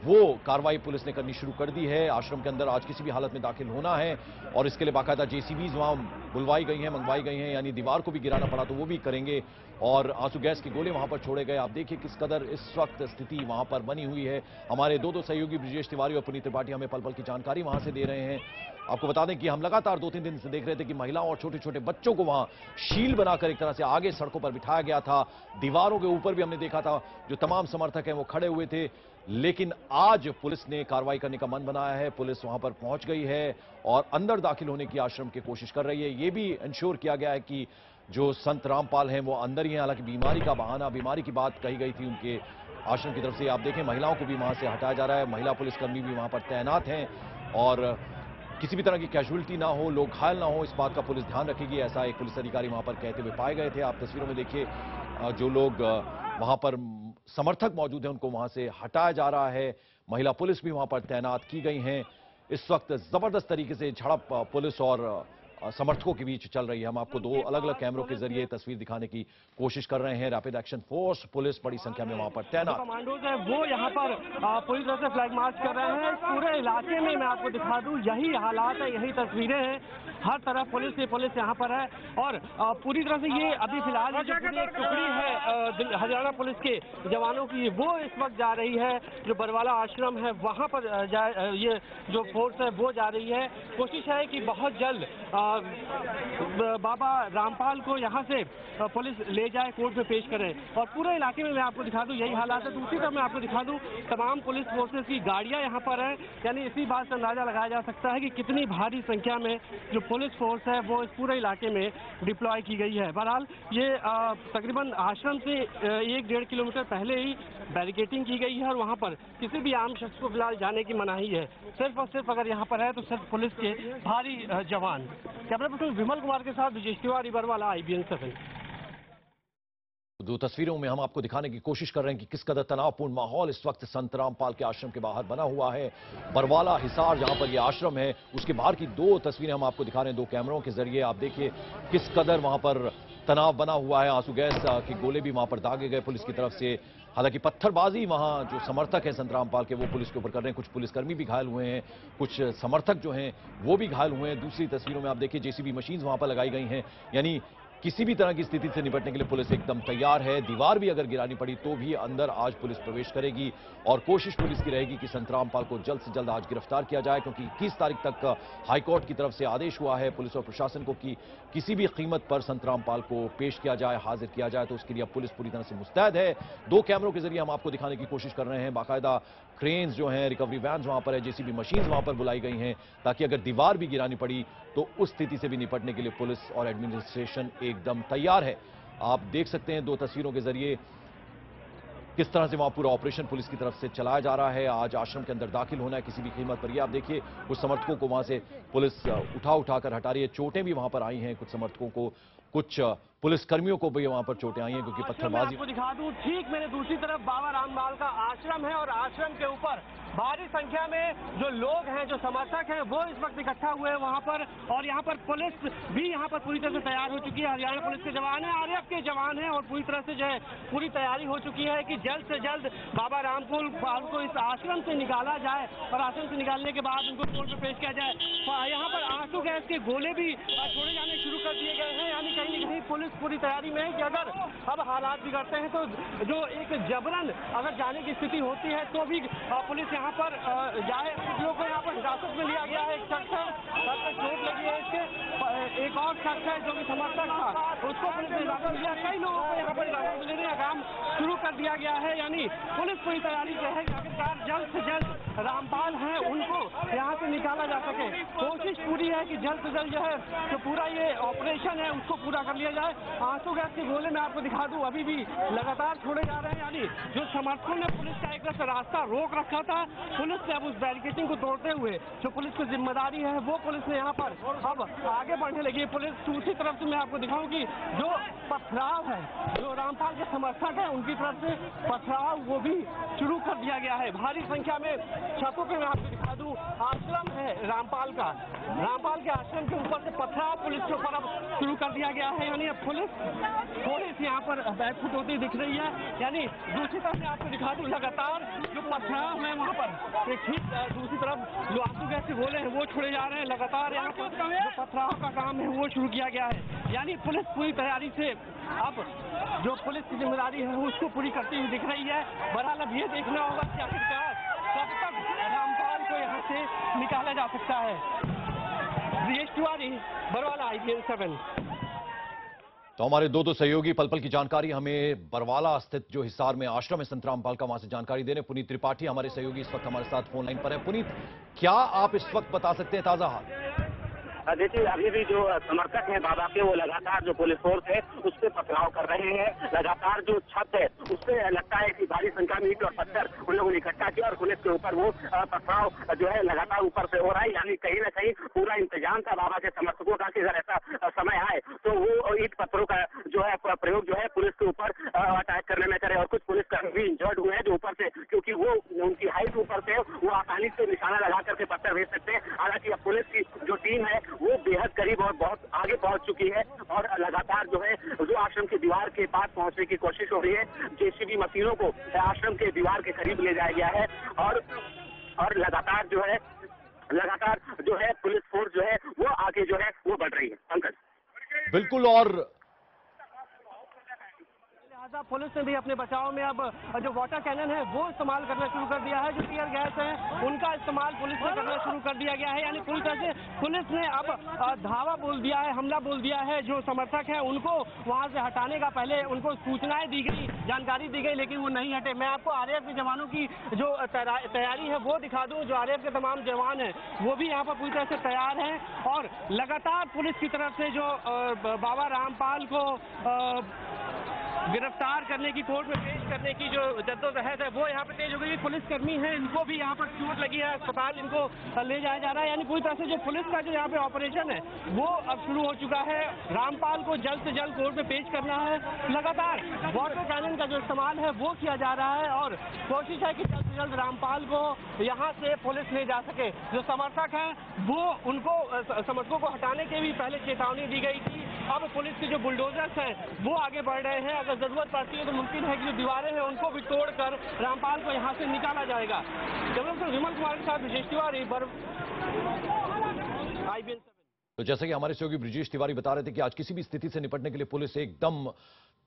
वो कार्रवाई पुलिस ने करनी शुरू कर दी है। आश्रम के अंदर आज किसी भी हालत में दाखिल होना है और इसके लिए बाकायदा जेसीबीज वहां बुलवाई गई हैं, मंगवाई गई हैं। यानी दीवार को भी गिराना पड़ा तो वो भी करेंगे और आंसू गैस के गोले वहां पर छोड़े गए। आप देखिए किस कदर इस वक्त स्थिति वहां पर बनी हुई है। हमारे दो सहयोगी ब्रिजेश तिवारी और पुनीत त्रिपाठी हमें पल पल की जानकारी वहां से दे रहे हैं। आपको बता दें कि हम लगातार 2-3 दिन से देख रहे थे कि महिलाओं और छोटे छोटे बच्चों को वहां शील्ड बनाकर एक तरह से आगे सड़कों पर बिठाया गया था। दीवारों के ऊपर भी हमने देखा था जो तमाम समर्थक हैं वो खड़े हुए थे। लेकिन आज पुलिस ने कार्रवाई करने का मन बनाया है। पुलिस वहां पर पहुंच गई है और अंदर दाखिल होने की आश्रम की कोशिश कर रही है। यह भी इंश्योर किया गया है कि जो संत रामपाल हैं वो अंदर ही हैं। हालांकि बीमारी का बहाना, बीमारी की बात कही गई थी उनके आश्रम की तरफ से। आप देखें महिलाओं को भी वहां से हटाया जा रहा है। महिला पुलिसकर्मी भी वहां पर तैनात हैं और किसी भी तरह की कैजुअलिटी ना हो, लोग घायल ना हो, इस बात का पुलिस ध्यान रखेगी, ऐसा एक पुलिस अधिकारी वहां पर कहते हुए पाए गए थे। आप तस्वीरों में देखिए जो लोग वहां पर समर्थक मौजूद हैं उनको वहां से हटाया जा रहा है। महिला पुलिस भी वहां पर तैनात की गई हैं। इस वक्त जबरदस्त तरीके से झड़प पुलिस और समर्थकों के बीच चल रही है। हम आपको 2 अलग अलग कैमरों के जरिए तस्वीर दिखाने की कोशिश कर रहे हैं। रैपिड एक्शन फोर्स पुलिस बड़ी संख्या में वहां पर तैनात, कमांडोज है वो यहाँ पर पूरी तरह से फ्लैग मार्च कर रहे हैं। पूरे इलाके में मैं आपको दिखा दूं यही हालात है, यही तस्वीरें हैं। हर तरफ पुलिस ही पुलिस यहाँ पर है और पूरी तरह से ये अभी फिलहाल जो पूरी एक टुकड़ी है हरियाणा पुलिस के जवानों की वो इस वक्त जा रही है जो बरवाला आश्रम है वहाँ पर ये जो फोर्स है वो जा रही है। कोशिश है कि बहुत जल्द बाबा रामपाल को यहाँ से पुलिस ले जाए, कोर्ट में पेश करें। और पूरे इलाके में मैं आपको दिखा दूं यही हालात है। दूसरी तरफ मैं आपको दिखा दूं तमाम पुलिस फोर्सेस की गाड़ियां यहाँ पर हैं। यानी इसी बात से अंदाजा लगाया जा सकता है कि कितनी भारी संख्या में जो पुलिस फोर्स है वो इस पूरे इलाके में डिप्लॉय की गई है। बहरहाल ये तकरीबन आश्रम से 1-1.5 किलोमीटर पहले ही बैरिकेडिंग की गई है और वहाँ पर किसी भी आम शख्स को फिलहाल जाने की मनाही है। सिर्फ और सिर्फ अगर यहाँ पर है तो सिर्फ पुलिस के भारी जवान। कैमरा पर्सन विमल कुमार के साथ ब्रिजेश तिवारी, बरवाला, IBN 7। 2 तस्वीरों में हम आपको दिखाने की कोशिश कर रहे हैं कि किस कदर तनावपूर्ण माहौल इस वक्त संत रामपाल के आश्रम के बाहर बना हुआ है। बरवाला हिसार जहां पर यह आश्रम है उसके बाहर की 2 तस्वीरें हम आपको दिखा रहे हैं 2 कैमरों के जरिए। आप देखिए किस कदर वहां पर तनाव बना हुआ है। आंसू गैस के गोले भी वहां पर दागे गए पुलिस की तरफ से। हालांकि पत्थरबाजी वहां जो समर्थक हैं संत रामपाल के वो पुलिस के ऊपर कर रहे हैं। कुछ पुलिसकर्मी भी घायल हुए हैं, कुछ समर्थक जो हैं वो भी घायल हुए हैं। दूसरी तस्वीरों में आप देखिए जेसीबी मशीन वहां पर लगाई गई हैं। यानी किसी भी तरह की स्थिति से निपटने के लिए पुलिस एकदम तैयार है। दीवार भी अगर गिरानी पड़ी तो भी अंदर आज पुलिस प्रवेश करेगी और कोशिश पुलिस की रहेगी कि संत रामपाल को जल्द से जल्द आज गिरफ्तार किया जाए, क्योंकि 21 तारीख तक हाईकोर्ट की तरफ से आदेश हुआ है पुलिस और प्रशासन को कि किसी भी कीमत पर संत रामपाल को पेश किया जाए, हाजिर किया जाए। तो उसके लिए अब पुलिस पूरी तरह से मुस्तैद है। 2 कैमरों के जरिए हम आपको दिखाने की कोशिश कर रहे हैं। बाकायदा क्रेन्स जो हैं, रिकवरी वैन्स वहां पर है, जेसीबी मशीन वहां पर बुलाई गई हैं ताकि अगर दीवार भी गिरानी पड़ी तो उस स्थिति से भी निपटने के लिए पुलिस और एडमिनिस्ट्रेशन एकदम तैयार है। आप देख सकते हैं 2 तस्वीरों के जरिए किस तरह से वहां पूरा ऑपरेशन पुलिस की तरफ से चलाया जा रहा है। आज आश्रम के अंदर दाखिल होना है किसी भी कीमत पर। ये आप देखिए कुछ समर्थकों को वहां से पुलिस उठाकर हटा रही है। चोटें भी वहां पर आई हैं कुछ समर्थकों को कुछ पुलिसकर्मियों को भी वहां पर चोटें आई हैं क्योंकि पत्थरबाजी। आपको दिखा दूं, ठीक मेरे दूसरी तरफ बाबा रामपाल का आश्रम है और आश्रम के ऊपर भारी संख्या में जो लोग हैं, जो समर्थक हैं, वो इस वक्त इकट्ठा हुए हैं वहां पर। और यहाँ पर पुलिस भी यहाँ पर पूरी तरह से तैयार हो चुकी है। हरियाणा पुलिस के जवान हैं, आरएएफ के जवान हैं और पूरी तरह से जो है पूरी तैयारी हो चुकी है कि जल्द से जल्द बाबा रामपाल को इस आश्रम से निकाला जाए और आश्रम से निकालने के बाद उनको कोर्ट में पेश किया जाए। यहाँ पर आंसू गैस के गोले भी छोड़े जाने शुरू कर दिए गए हैं। यानी कहीं न कहीं पुलिस पूरी तैयारी में है कि अगर अब हालात बिगड़ते हैं तो जो एक जबरन अगर जाने की स्थिति होती है तो भी पुलिस यहाँ पर जाए। लोगों को यहाँ पर हिरासत में लिया गया है। एक शख्स है, सर पे चोट लगी है, इसके एक और शख्स है जो कि समर्थक था, उसको पुलिस ने हिरासत में लिया। कई लोगों को यहाँ पर हिरासत में लेने का काम शुरू कर दिया गया है। यानी पुलिस पूरी तैयारी से है कि आखिरकार जल्द से जल्द रामपाल हैं उनको यहाँ से निकाला जा सके। कोशिश पूरी है कि जल्द से जल्द जो है जो पूरा ये ऑपरेशन है उसको पूरा कर लिया जाए। आंसू गैस के गोले मैं आपको दिखा दूं अभी भी लगातार छोड़े जा रहे हैं। यानी जो समर्थकों ने पुलिस का एक रास्ता रोक रखा था, पुलिस ने अब उस बैरिकेडिंग को तोड़ते हुए जो पुलिस की जिम्मेदारी है वो पुलिस ने यहाँ पर अब आगे बढ़ने लगी है। पुलिस दूसरी तरफ से मैं आपको दिखाऊं कि जो पथराव है, जो रामपाल के समर्थक है उनकी तरफ से पथराव वो भी शुरू कर दिया गया है। भारी संख्या में छतों पे मैं आपको दिखा दूं, आश्रम है रामपाल का, रामपाल के आश्रम के ऊपर से पथराव पुलिस के ऊपर अब शुरू कर दिया गया है। यानी अब पुलिस थोड़ी सी यहाँ पर बैकफुट होती दिख रही है। यानी दूसरी तरफ मैं आपको दिखा दूं लगातार जो पथराव है वहाँ पर, एक ठीक दूसरी तरफ जो आंसू गैस के गोले हैं वो छोड़े जा रहे हैं। लगातार यहाँ पर जो पथराव का काम है वो शुरू किया गया है। यानी पुलिस पूरी तैयारी से अब जो पुलिस की जिम्मेदारी है उसको पूरी करती हुई दिख रही है। बहरहाल अब ये देखना होगा कि आखिरकार कब तक रामपाल को यहाँ से निकाला जा सकता है। ब्रिजेश तिवारी, बरवाला, IBN 7। तो हमारे दो सहयोगी पल पल की जानकारी हमें बरवाला स्थित जो हिसार में आश्रम है संत रामपाल का, वहां से जानकारी दे रहे हैं पुनीत त्रिपाठी हमारे सहयोगी इस वक्त हमारे साथ फोन लाइन पर है। पुनीत, क्या आप इस वक्त बता सकते हैं ताजा हाल? देखिए, अभी भी जो समर्थक हैं बाबा के वो लगातार जो पुलिस फोर्स है उस पर पथराव कर रहे हैं। लगातार जो छत है उससे लगता है कि भारी संख्या में ईंट और पत्थर उन लोगों ने इकट्ठा किया और पुलिस के ऊपर वो पथराव जो है लगातार ऊपर से हो रहा है। यानी कहीं ना कहीं पूरा इंतजाम था बाबा के समर्थकों का कि अगर ऐसा समय आए तो वो ईंट पत्थरों का जो है प्रयोग जो है पुलिस के ऊपर अटैक करने में करे। और कुछ पुलिसकर्मी भी इंजर्ड हुए हैं जो ऊपर से, क्योंकि वो उनकी हाइट ऊपर से वो आसानी से निशाना लगा करके पत्थर भेज सकते हैं। हालांकि अब पुलिस की जो टीम है वो बेहद करीब और बहुत आगे पहुंच चुकी है और लगातार जो है जो आश्रम की दीवार के पास पहुंचने की कोशिश हो रही है। जेसीबी मशीनों को आश्रम के दीवार के करीब ले जाया गया है और लगातार जो है पुलिस फोर्स जो है वो आगे जो है वो बढ़ रही है। पंकज, बिल्कुल। और पुलिस ने भी अपने बचाव में अब जो वाटर कैनन है वो इस्तेमाल करना शुरू कर दिया है। जो टीयर गैस है उनका इस्तेमाल पुलिस ने करना शुरू कर दिया गया है। यानी पूरी तरह से पुलिस ने अब धावा बोल दिया है, हमला बोल दिया है। जो समर्थक हैं उनको वहां से हटाने का पहले उनको सूचनाएं दी गई, जानकारी दी गई, लेकिन वो नहीं हटे। मैं आपको आरएएफ के जवानों की जो तैयारी है वो दिखा दूं। जो आरएएफ के तमाम जवान हैं वो भी यहाँ पर पूरी तरह से तैयार हैं और लगातार पुलिस की तरफ से जो बाबा रामपाल को गिरफ्तार करने की, कोर्ट में पेश करने की जो जद्दोजहद है वो यहाँ पे तेज हो गई। पुलिसकर्मी हैं, इनको भी यहाँ पर चोट लगी है, अस्पताल इनको ले जाया जा रहा है। यानी पूरी तरह से जो पुलिस का जो यहाँ पे ऑपरेशन है वो अब शुरू हो चुका है। रामपाल को जल्द से जल्द कोर्ट में पेश करना है। लगातार वाटर कैनन का जो इस्तेमाल है वो किया जा रहा है और कोशिश है कि जल्द से जल्द रामपाल को यहाँ से पुलिस ले जा सके। जो समर्थक हैं वो उनको समर्थकों को हटाने के भी पहले चेतावनी दी गई थी। अब पुलिस के जो बुलडोजर्स हैं वो आगे बढ़ रहे हैं। अगर जरूरत पड़ती है तो मुमकिन है कि जो दीवारें हैं उनको भी तोड़कर रामपाल को यहाँ से निकाला जाएगा। जबलपुर विमल कुमार के साथ ब्रिजेश तिवारी, IBN 7। तो जैसे कि हमारे सहयोगी ब्रिजेश तिवारी बता रहे थे कि आज किसी भी स्थिति से निपटने के लिए पुलिस एकदम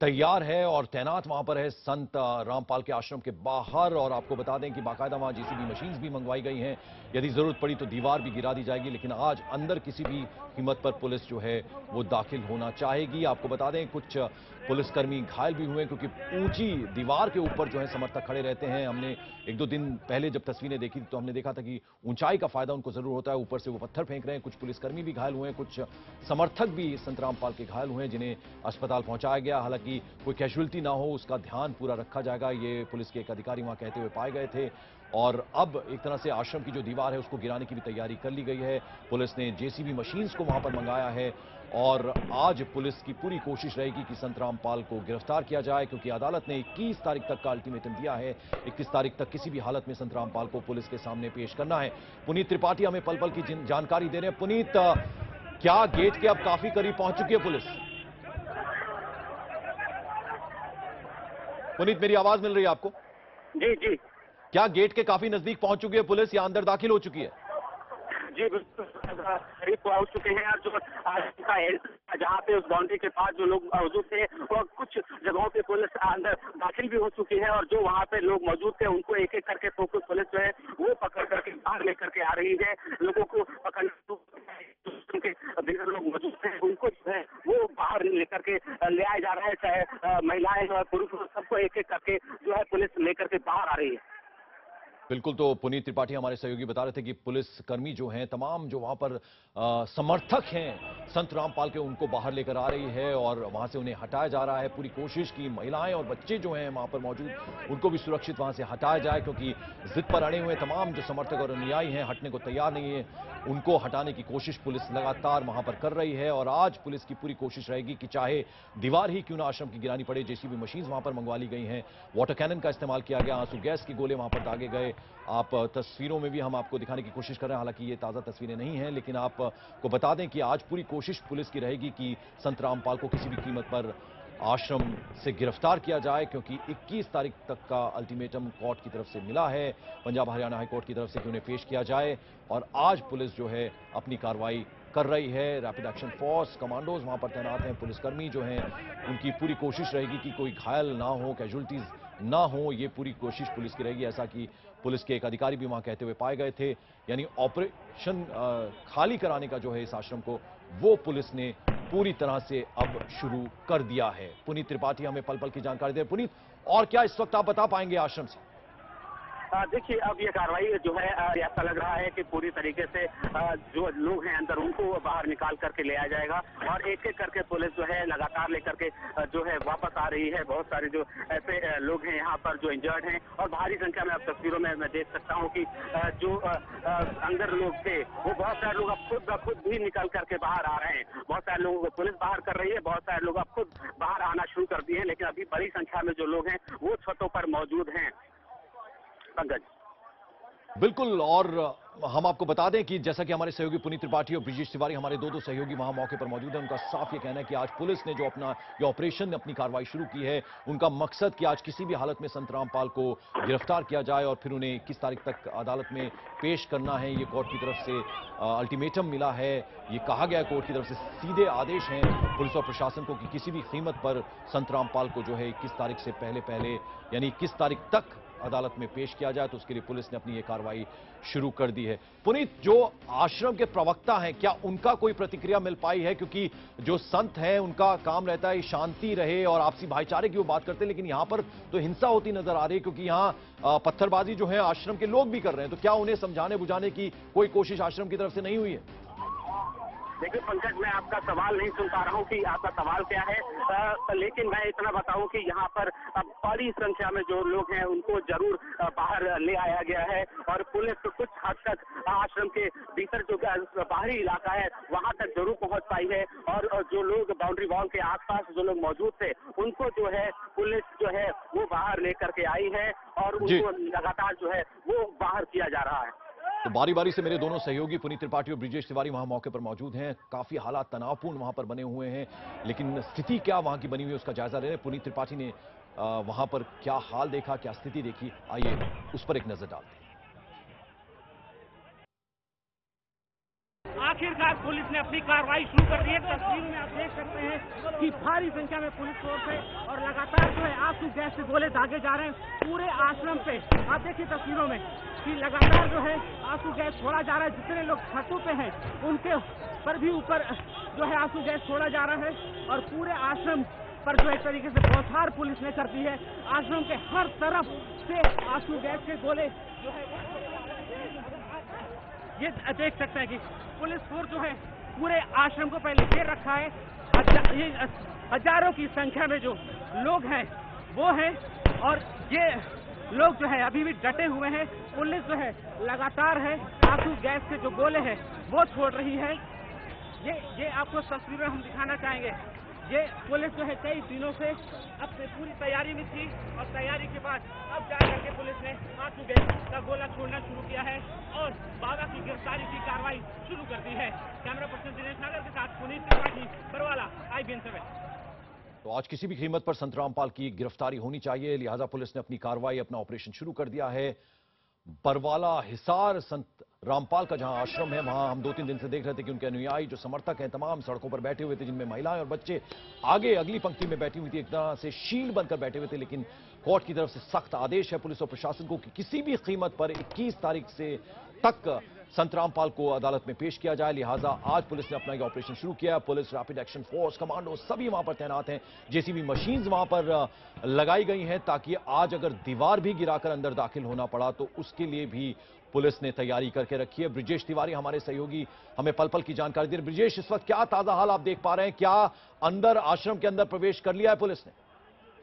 तैयार है और तैनात वहां पर है संत रामपाल के आश्रम के बाहर। और आपको बता दें कि बाकायदा वहां जेसीबी मशीन्स भी मंगवाई गई हैं। यदि जरूरत पड़ी तो दीवार भी गिरा दी जाएगी, लेकिन आज अंदर किसी भी कीमत पर पुलिस जो है वो दाखिल होना चाहेगी। आपको बता दें कुछ पुलिसकर्मी घायल भी हुए क्योंकि ऊंची दीवार के ऊपर जो है समर्थक खड़े रहते हैं। हमने एक दो दिन पहले जब तस्वीरें देखी थी तो हमने देखा था कि ऊंचाई का फायदा उनको जरूर होता है। ऊपर से वो पत्थर फेंक रहे हैं। कुछ पुलिसकर्मी भी घायल हुए हैं, कुछ समर्थक भी संत रामपाल के घायल हुए हैं जिन्हें अस्पताल पहुंचाया गया। हालांकि कोई कैजुअल्टी ना हो उसका ध्यान पूरा रखा जाएगा, ये पुलिस के एक अधिकारी वहां कहते हुए पाए गए थे। और अब एक तरह से आश्रम की जो दीवार है उसको गिराने की भी तैयारी कर ली गई है। पुलिस ने जेसीबी मशीन्स को वहां पर मंगाया है और आज पुलिस की पूरी कोशिश रहेगी कि संत रामपाल को गिरफ्तार किया जाए, क्योंकि अदालत ने 21 तारीख तक का अल्टीमेटम दिया है। 21 तारीख तक किसी भी हालत में संत रामपाल को पुलिस के सामने पेश करना है। पुनीत त्रिपाठी हमें पल पल की जानकारी दे रहे हैं। पुनीत, क्या गेट के अब काफी करीब पहुंच चुकी है पुलिस? पुनीत, मेरी आवाज मिल रही है आपको? जी जी। क्या गेट के काफी नजदीक पहुंच चुकी है पुलिस या अंदर दाखिल हो चुकी है? जी बिल्कुल, करीब पहुंच चुके हैं। और जो जहाँ पे उस बाउंड्री के पास जो लोग मौजूद थे, और कुछ जगहों पे पुलिस अंदर दाखिल भी हो चुकी है। और जो वहाँ पे लोग मौजूद थे उनको एक एक करके फोकस पुलिस जो है वो पकड़ करके बाहर लेकर के आ रही है। लोगों को पकड़ने लोग मौजूद थे उनको जो है वो बाहर लेकर के ले आया जा रहा है। चाहे महिलाएं और पुरुष, सबको एक एक करके जो है पुलिस लेकर के बाहर आ रही है। बिल्कुल, तो पुनीत त्रिपाठी हमारे सहयोगी बता रहे थे कि पुलिस कर्मी जो हैं, तमाम जो वहां पर समर्थक हैं संत रामपाल के, उनको बाहर लेकर आ रही है और वहां से उन्हें हटाया जा रहा है। पूरी कोशिश की महिलाएं और बच्चे जो हैं वहां पर मौजूद, उनको भी सुरक्षित वहां से हटाया जाए, क्योंकि जिद पर अड़े हुए तमाम जो समर्थक और अनुयायी हैं हटने को तैयार नहीं है। उनको हटाने की कोशिश पुलिस लगातार वहां पर कर रही है। और आज पुलिस की पूरी कोशिश रहेगी कि चाहे दीवार ही क्यों ना आश्रम की गिरानी पड़े। जेसीबी मशीन वहां पर मंगवा ली गई हैं, वाटर कैनन का इस्तेमाल किया गया, आंसू गैस के गोले वहां पर दागे गए। आप तस्वीरों में भी हम आपको दिखाने की कोशिश कर रहे हैं, हालांकि ये ताज़ा तस्वीरें नहीं हैं, लेकिन आपको बता दें कि आज पूरी कोशिश पुलिस की रहेगी कि संत रामपाल को किसी भी कीमत पर आश्रम से गिरफ्तार किया जाए, क्योंकि 21 तारीख तक का अल्टीमेटम कोर्ट की तरफ से मिला है, पंजाब हरियाणा हाई कोर्ट की तरफ से कि उन्हें पेश किया जाए। और आज पुलिस जो है अपनी कार्रवाई कर रही है। रैपिड एक्शन फोर्स, कमांडोज वहां पर तैनात हैं। पुलिसकर्मी जो हैं उनकी पूरी कोशिश रहेगी कि कोई घायल ना हो, कैजुअल्टीज ना हो, ये पूरी कोशिश पुलिस की रहेगी। ऐसा कि पुलिस के एक अधिकारी भी वहां कहते हुए पाए गए थे। यानी ऑपरेशन खाली कराने का जो है इस आश्रम को, वो पुलिस ने पूरी तरह से अब शुरू कर दिया है। पुनीत त्रिपाठी हमें पल पल की जानकारी दे। पुनीत, और क्या इस वक्त आप बता पाएंगे आश्रम से? देखिए, अब ये कार्रवाई जो है ऐसा लग रहा है कि पूरी तरीके से जो लोग हैं अंदर उनको बाहर निकाल करके ले आया जाएगा। और एक एक करके पुलिस जो है लगातार लेकर के जो है वापस आ रही है। बहुत सारे जो ऐसे लोग हैं यहाँ पर जो इंजर्ड हैं, और भारी संख्या में अब तस्वीरों में मैं देख सकता हूँ कि जो अंदर लोग थे वो बहुत सारे लोग अब खुद भी निकल करके बाहर आ रहे हैं। बहुत सारे लोग पुलिस बाहर कर रही है, बहुत सारे लोग अब खुद बाहर आना शुरू कर दिए हैं, लेकिन अभी बड़ी संख्या में जो लोग हैं वो छतों पर मौजूद हैं। बिल्कुल, और हम आपको बता दें कि जैसा कि हमारे सहयोगी पुनीत त्रिपाठी और ब्रिजेश तिवारी, हमारे दो सहयोगी वहां मौके पर मौजूद हैं, उनका साफ ये कहना है कि आज पुलिस ने जो अपना ये ऑपरेशन, अपनी कार्रवाई शुरू की है, उनका मकसद कि आज किसी भी हालत में संत रामपाल को गिरफ्तार किया जाए और फिर उन्हें 21 तारीख तक अदालत में पेश करना है। ये कोर्ट की तरफ से अल्टीमेटम मिला है। ये कहा गया कोर्ट की तरफ से सीधे आदेश हैं पुलिस और प्रशासन को कि किसी भी कीमत पर संत रामपाल को जो है 21 तारीख से पहले यानी 21 तारीख तक अदालत में पेश किया जाए। तो उसके लिए पुलिस ने अपनी ये कार्रवाई शुरू कर दी है। पुनीत, जो आश्रम के प्रवक्ता हैं, क्या उनका कोई प्रतिक्रिया मिल पाई है? क्योंकि जो संत हैं उनका काम रहता है शांति रहे और आपसी भाईचारे की वो बात करते हैं, लेकिन यहां पर तो हिंसा होती नजर आ रही है, क्योंकि यहां पत्थरबाजी जो है आश्रम के लोग भी कर रहे हैं। तो क्या उन्हें समझाने बुझाने की कोई कोशिश आश्रम की तरफ से नहीं हुई है? देखिए पंकज, मैं आपका सवाल नहीं सुन पा रहा हूँ कि आपका सवाल क्या है, लेकिन मैं इतना बताऊं कि यहाँ पर बड़ी संख्या में जो लोग हैं उनको जरूर बाहर ले आया गया है। और पुलिस तो कुछ हद तक आश्रम के भीतर जो बाहरी इलाका है वहां तक जरूर पहुंच पाई है। और जो लोग बाउंड्री वॉल के आसपास जो लोग मौजूद थे उनको जो है पुलिस जो है वो बाहर लेकर के आई है और उनको लगातार जो है वो बाहर किया जा रहा है। तो बारी बारी से मेरे दोनों सहयोगी पुनीत त्रिपाठी और ब्रिजेश तिवारी वहां मौके पर मौजूद हैं। काफी हालात तनावपूर्ण वहां पर बने हुए हैं, लेकिन स्थिति क्या वहां की बनी हुई है उसका जायजा ले रहे हैं। पुनीत त्रिपाठी ने वहां पर क्या हाल देखा, क्या स्थिति देखी, आइए उस पर एक नजर डालते हैं। आखिरकार पुलिस ने अपनी कार्रवाई शुरू कर दी है। तस्वीरों में आप देख सकते हैं कि भारी संख्या में पुलिस फोर्स है और लगातार जो है आंसू गैस से गोले दागे जा रहे हैं पूरे आश्रम पे। आप देखिए तस्वीरों में कि लगातार जो है आंसू गैस छोड़ा जा रहा है। जितने लोग छतों पे हैं उनके पर भी ऊपर जो है आंसू गैस छोड़ा जा रहा है और पूरे आश्रम पर जो एक तरीके से बौछार पुलिस ने कर दी है। आश्रम के हर तरफ से आंसू गैस के गोले जो है ये देख सकते हैं कि पुलिस फोर्स जो है पूरे आश्रम को पहले घेर रखा है। हजारों की संख्या में जो लोग हैं वो हैं और ये लोग जो है अभी भी डटे हुए हैं। पुलिस जो है लगातार है आंसू गैस के जो गोले हैं वो छोड़ रही है। ये आपको तस्वीरें हम दिखाना चाहेंगे। ये पुलिस जो है कई दिनों से अपनी पूरी तैयारी में थी और तैयारी के बाद अब जा करके पुलिस ने आंसू गैस का गोला छोड़ना शुरू किया है और बाबा की गिरफ्तारी की कार्रवाई शुरू कर दी है। कैमरा पर्सन दिनेश नागर के साथ पुनीत त्रिपाठी, बरवाला, IBN 7। तो आज किसी भी कीमत पर संत रामपाल की गिरफ्तारी होनी चाहिए, लिहाजा पुलिस ने अपनी कार्रवाई, अपना ऑपरेशन शुरू कर दिया है। बरवाला हिसार संत रामपाल का जहां आश्रम है, वहां हम 2-3 दिन से देख रहे थे कि उनके अनुयायी जो समर्थक हैं तमाम सड़कों पर बैठे हुए थे, जिनमें महिलाएं और बच्चे आगे अगली पंक्ति में बैठी हुई थी, एक तरह से शील्ड बनकर बैठे हुए थे। लेकिन कोर्ट की तरफ से सख्त आदेश है पुलिस और प्रशासन को कि किसी भी कीमत पर 21 तारीख से तक संत रामपाल को अदालत में पेश किया जाए। लिहाजा आज पुलिस ने अपना ये ऑपरेशन शुरू किया। Police, rapid action force, commando सभी वहां पर तैनात हैं। जेसीबी मशीन्स वहां पर लगाई गई हैं ताकि आज अगर दीवार भी गिराकर अंदर दाखिल होना पड़ा तो उसके लिए भी पुलिस ने तैयारी करके रखी है। ब्रिजेश तिवारी हमारे सहयोगी हमें पल पल की जानकारी दे रहे। ब्रिजेश, इस वक्त क्या ताजा हाल आप देख पा रहे हैं? क्या अंदर आश्रम के अंदर प्रवेश कर लिया है पुलिस ने?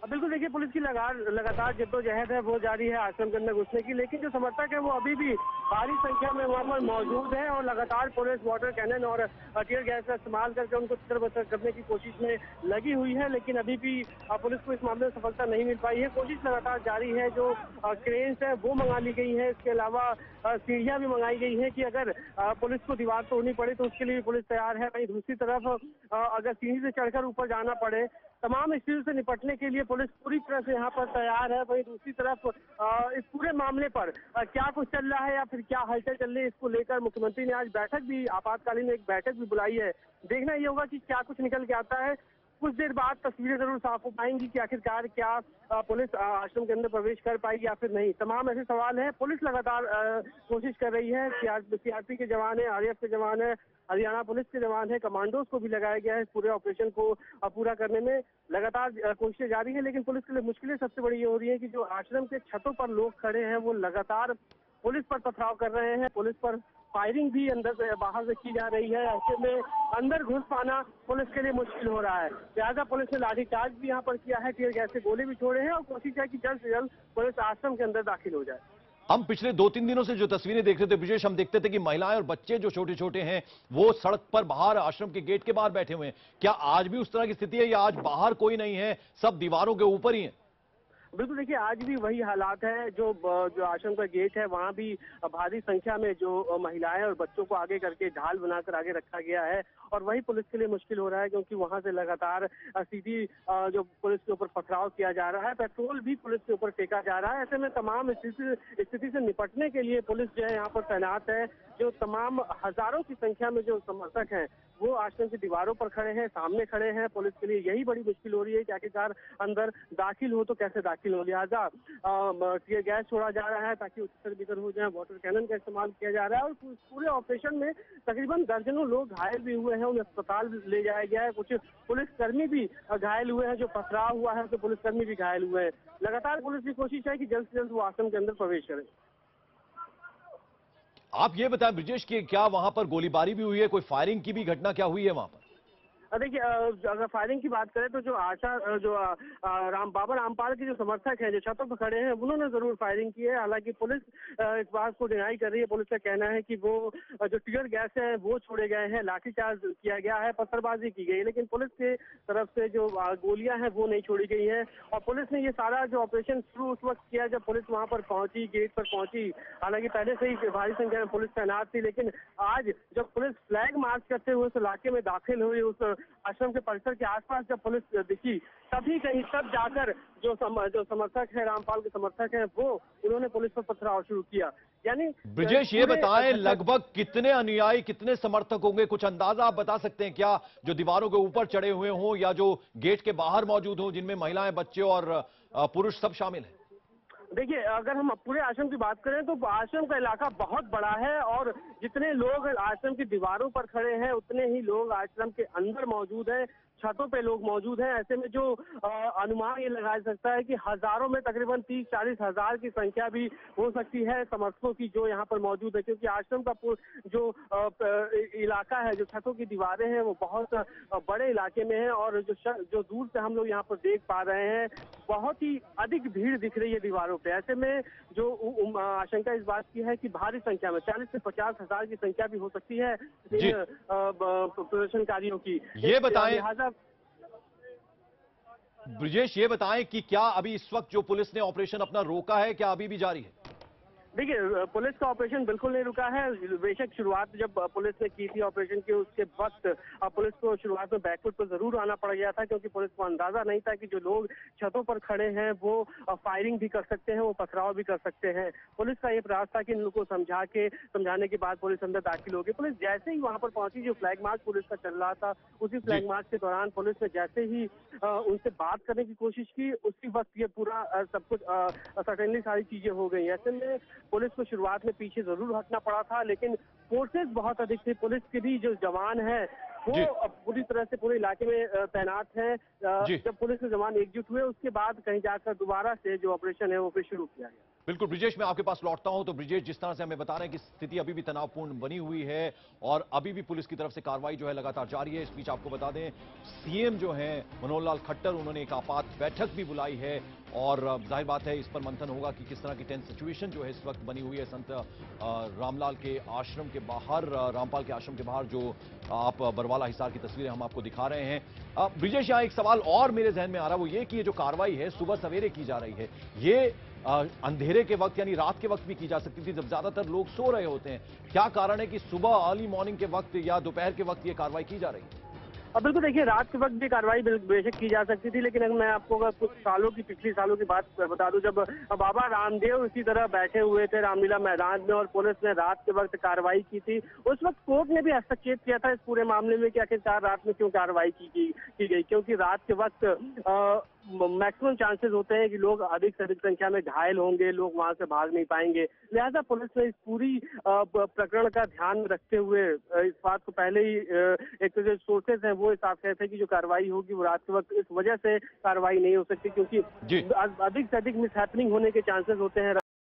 बिल्कुल, देखिए पुलिस की लगातार जद्दोजहद है वो जारी है आश्रम के अंदर घुसने की, लेकिन जो समर्थक है वो अभी भी भारी संख्या में वहाँ पर मौजूद है और लगातार पुलिस वाटर कैनन और टियर गैस का इस्तेमाल करके उनको तितर-बितर करने की कोशिश में लगी हुई है। लेकिन अभी भी पुलिस को इस मामले में सफलता नहीं मिल पाई है। कोशिश लगातार जारी है, जो क्रेन्स है वो मंगा ली गई है, इसके अलावा सीढ़ियाँ भी मंगाई गई है कि अगर पुलिस को दीवार तोड़नी पड़े तो उसके लिए भी पुलिस तैयार है। वहीं दूसरी तरफ अगर सीढ़ी से चढ़कर ऊपर जाना पड़े, तमाम स्थितियों से निपटने के लिए पुलिस पूरी तरह से यहाँ पर तैयार है। वहीं दूसरी तरफ इस पूरे मामले पर क्या कुछ चल रहा है या फिर क्या हलचल चल रही है, इसको लेकर मुख्यमंत्री ने आज बैठक भी, आपातकालीन एक बैठक भी बुलाई है। देखना ये होगा कि क्या कुछ निकल के आता है। कुछ देर बाद तस्वीरें जरूर साफ हो पाएंगी कि आखिरकार क्या पुलिस आश्रम के अंदर प्रवेश कर पाएगी या फिर नहीं। तमाम ऐसे सवाल हैं। पुलिस लगातार कोशिश कर रही है। सीआरपी के जवान है, RAF के जवान है, हरियाणा पुलिस के जवान है, कमांडोज को भी लगाया गया है इस पूरे ऑपरेशन को पूरा करने में। लगातार कोशिशें जारी है, लेकिन पुलिस के लिए मुश्किलें सबसे बड़ी ये हो रही है कि जो आश्रम के छतों पर लोग खड़े हैं वो लगातार पुलिस पर पथराव कर रहे हैं। पुलिस पर फायरिंग भी अंदर से बाहर से की जा रही है। ऐसे में अंदर घुस पाना पुलिस के लिए मुश्किल हो रहा है। लिहाजा पुलिस ने लाठीचार्ज भी यहाँ पर किया है, टियर गैस से गोले भी छोड़े हैं और कोशिश है कि जल्द से जल्द पुलिस आश्रम के अंदर दाखिल हो जाए। हम पिछले 2-3 दिनों से जो तस्वीरें देख रहे थे ब्रिजेश, हम देखते थे कि महिलाएं और बच्चे जो छोटे छोटे हैं वो सड़क पर बाहर आश्रम के गेट के बाहर बैठे हुए हैं। क्या आज भी उस तरह की स्थिति है या आज बाहर कोई नहीं है, सब दीवारों के ऊपर ही है? बिल्कुल, देखिए आज भी वही हालात है। जो आश्रम का गेट है वहाँ भी भारी संख्या में जो महिलाएं और बच्चों को आगे करके ढाल बनाकर आगे रखा गया है और वही पुलिस के लिए मुश्किल हो रहा है, क्योंकि वहाँ से लगातार सीधी जो पुलिस के ऊपर पथराव किया जा रहा है, पेट्रोल भी पुलिस के ऊपर फेंका जा रहा है। ऐसे में तमाम स्थिति से निपटने के लिए पुलिस जो है यहाँ पर तैनात है। जो तमाम हजारों की संख्या में जो समर्थक हैं वो आश्रम की दीवारों पर खड़े हैं, सामने खड़े हैं। पुलिस के लिए यही बड़ी मुश्किल हो रही है कि आखिरकार अंदर दाखिल हो तो कैसे दाखिल हो। लिहाजा टियर गैस छोड़ा जा रहा है ताकि उत्तर भीतर हो जाए, वाटर कैनन का इस्तेमाल किया जा रहा है और पूरे ऑपरेशन में तकरीबन दर्जनों लोग घायल भी हुए हैं, उन्हें अस्पताल ले जाया गया है। कुछ पुलिसकर्मी भी घायल हुए हैं, जो पथराव हुआ है तो पुलिसकर्मी भी घायल हुए हैं। लगातार पुलिस की कोशिश है कि जल्द से जल्द वो आश्रम के अंदर प्रवेश करें। आप ये बताएं ब्रिजेश कि क्या वहां पर गोलीबारी भी हुई है, कोई फायरिंग की भी घटना क्या हुई है वहां पर? देखिए, अगर फायरिंग की बात करें तो जो बाबा रामपाल के जो समर्थक हैं जो छतों पर खड़े हैं उन्होंने जरूर फायरिंग की है। हालांकि पुलिस इस बात को डिनाई कर रही है। पुलिस का कहना है कि वो जो टियर गैस है वो छोड़े गए हैं, लाठीचार्ज किया गया है, पत्थरबाजी की गई है, लेकिन पुलिस के तरफ से जो गोलियां हैं वो नहीं छोड़ी गई हैं। और पुलिस ने ये सारा जो ऑपरेशन शुरू उस वक्त किया जब पुलिस वहां पर पहुंची, गेट पर पहुंची। हालांकि पहले से ही भारी संख्या में पुलिस तैनात थी, लेकिन आज जब पुलिस फ्लैग मार्च करते हुए उस इलाके में दाखिल हुई, उस आश्रम के परिसर के आसपास जब पुलिस दिखी तभी कहीं तब जाकर जो समर्थक है, रामपाल के समर्थक हैं, वो उन्होंने पुलिस पर पथराव शुरू किया। यानी ब्रिजेश ये बताएं लगभग कितने अनुयायी, कितने समर्थक होंगे, कुछ अंदाजा आप बता सकते हैं क्या, जो दीवारों के ऊपर चढ़े हुए हों या जो गेट के बाहर मौजूद हों, जिनमें महिलाएं, बच्चे और पुरुष सब शामिल हैं? देखिए, अगर हम पूरे आश्रम की बात करें तो आश्रम का इलाका बहुत बड़ा है और जितने लोग आश्रम की दीवारों पर खड़े हैं उतने ही लोग आश्रम के अंदर मौजूद हैं। छतों पे लोग मौजूद हैं। ऐसे में जो अनुमान ये लगाया सकता है कि हजारों में तकरीबन 30-40 हजार की संख्या भी हो सकती है समर्थकों की जो यहाँ पर मौजूद है, क्योंकि आश्रम का जो इलाका है, जो छतों की दीवारें हैं, वो बहुत बड़े इलाके में है और जो दूर से हम लोग यहाँ पर देख पा रहे हैं, बहुत ही अधिक भीड़ दिख रही है दीवारों पे। ऐसे में जो आशंका इस बात की है कि भारी संख्या में 40 से 50 हजार की संख्या भी हो सकती है इन प्रदर्शनकारियों की। ये बताएं लिहाजा ब्रिजेश, ये बताएं कि क्या अभी इस वक्त जो पुलिस ने ऑपरेशन अपना रोका है, क्या अभी भी जारी है? देखिए, पुलिस का ऑपरेशन बिल्कुल नहीं रुका है। बेशक शुरुआत जब पुलिस ने की थी ऑपरेशन की, उसके वक्त पुलिस को शुरुआत में बैकफुट पर जरूर आना पड़ गया था, क्योंकि पुलिस को अंदाजा नहीं था कि जो लोग छतों पर खड़े हैं वो फायरिंग भी कर सकते हैं, वो पथराव भी कर सकते हैं। पुलिस का ये प्रयास था कि इन लोगों को समझाने के बाद पुलिस अंदर दाखिल होगी। पुलिस जैसे ही वहां पर पहुंची, जो फ्लैग मार्च पुलिस का चल रहा था, उसी फ्लैग मार्च के दौरान पुलिस ने जैसे ही उनसे बात करने की कोशिश की, उसी वक्त ये पूरा सब कुछ सडनली सारी चीजें हो गई। ऐसे में पुलिस को शुरुआत में पीछे जरूर हटना पड़ा था, लेकिन फोर्सेस बहुत अधिक थी। पुलिस के भी जो जवान है वो पूरी तरह से पूरे इलाके में तैनात है। जब पुलिस के जवान एकजुट हुए, उसके बाद कहीं जाकर दोबारा से जो ऑपरेशन है वो फिर शुरू किया गया। बिल्कुल ब्रिजेश, मैं आपके पास लौटता हूं। तो ब्रिजेश, जिस तरह से हमें बता रहे हैं कि स्थिति अभी भी तनावपूर्ण बनी हुई है और अभी भी पुलिस की तरफ से कार्रवाई जो है लगातार जारी है। इस बीच आपको बता दें, सीएम जो है मनोहर लाल खट्टर, उन्होंने एक आपात बैठक भी बुलाई है और जाहिर बात है इस पर मंथन होगा कि किस तरह की टेंस सिचुएशन जो है इस वक्त बनी हुई है संत रामलाल के आश्रम के बाहर, रामपाल के आश्रम के बाहर, जो आप बरवाला हिसार की तस्वीरें हम आपको दिखा रहे हैं। ब्रिजेश, यहाँ एक सवाल और मेरे जहन में आ रहा है, वो ये कि ये जो कार्रवाई है सुबह सवेरे की जा रही है, ये अंधेरे के वक्त यानी रात के वक्त भी की जा सकती थी, जब ज्यादातर लोग सो रहे होते हैं। क्या कारण है कि सुबह अर्ली मॉर्निंग के वक्त या दोपहर के वक्त ये कार्रवाई की जा रही है? अब बिल्कुल देखिए, रात के वक्त भी कार्रवाई बेशक की जा सकती थी, लेकिन अगर मैं आपको कुछ सालों की, पिछले सालों की बात बता दूं, जब बाबा रामदेव इसी तरह बैठे हुए थे रामलीला मैदान में और पुलिस ने रात के वक्त कार्रवाई की थी, उस वक्त कोर्ट ने भी हस्तक्षेप किया था इस पूरे मामले में कि आखिरकार रात में क्यों कार्रवाई की गई, क्योंकि रात के वक्त मैक्सिमम चांसेस होते हैं कि लोग अधिक से अधिक संख्या में घायल होंगे, लोग वहां से भाग नहीं पाएंगे। लिहाजा पुलिस ने इस पूरी प्रकरण का ध्यान में रखते हुए इस बात को पहले ही एक जो सोर्सेज हैं वो साफ कहते हैं कि जो कार्रवाई होगी वो रात के वक्त इस वजह से कार्रवाई नहीं हो सकती, क्योंकि अधिक से अधिक मिसहैपनिंग होने के चांसेस होते हैं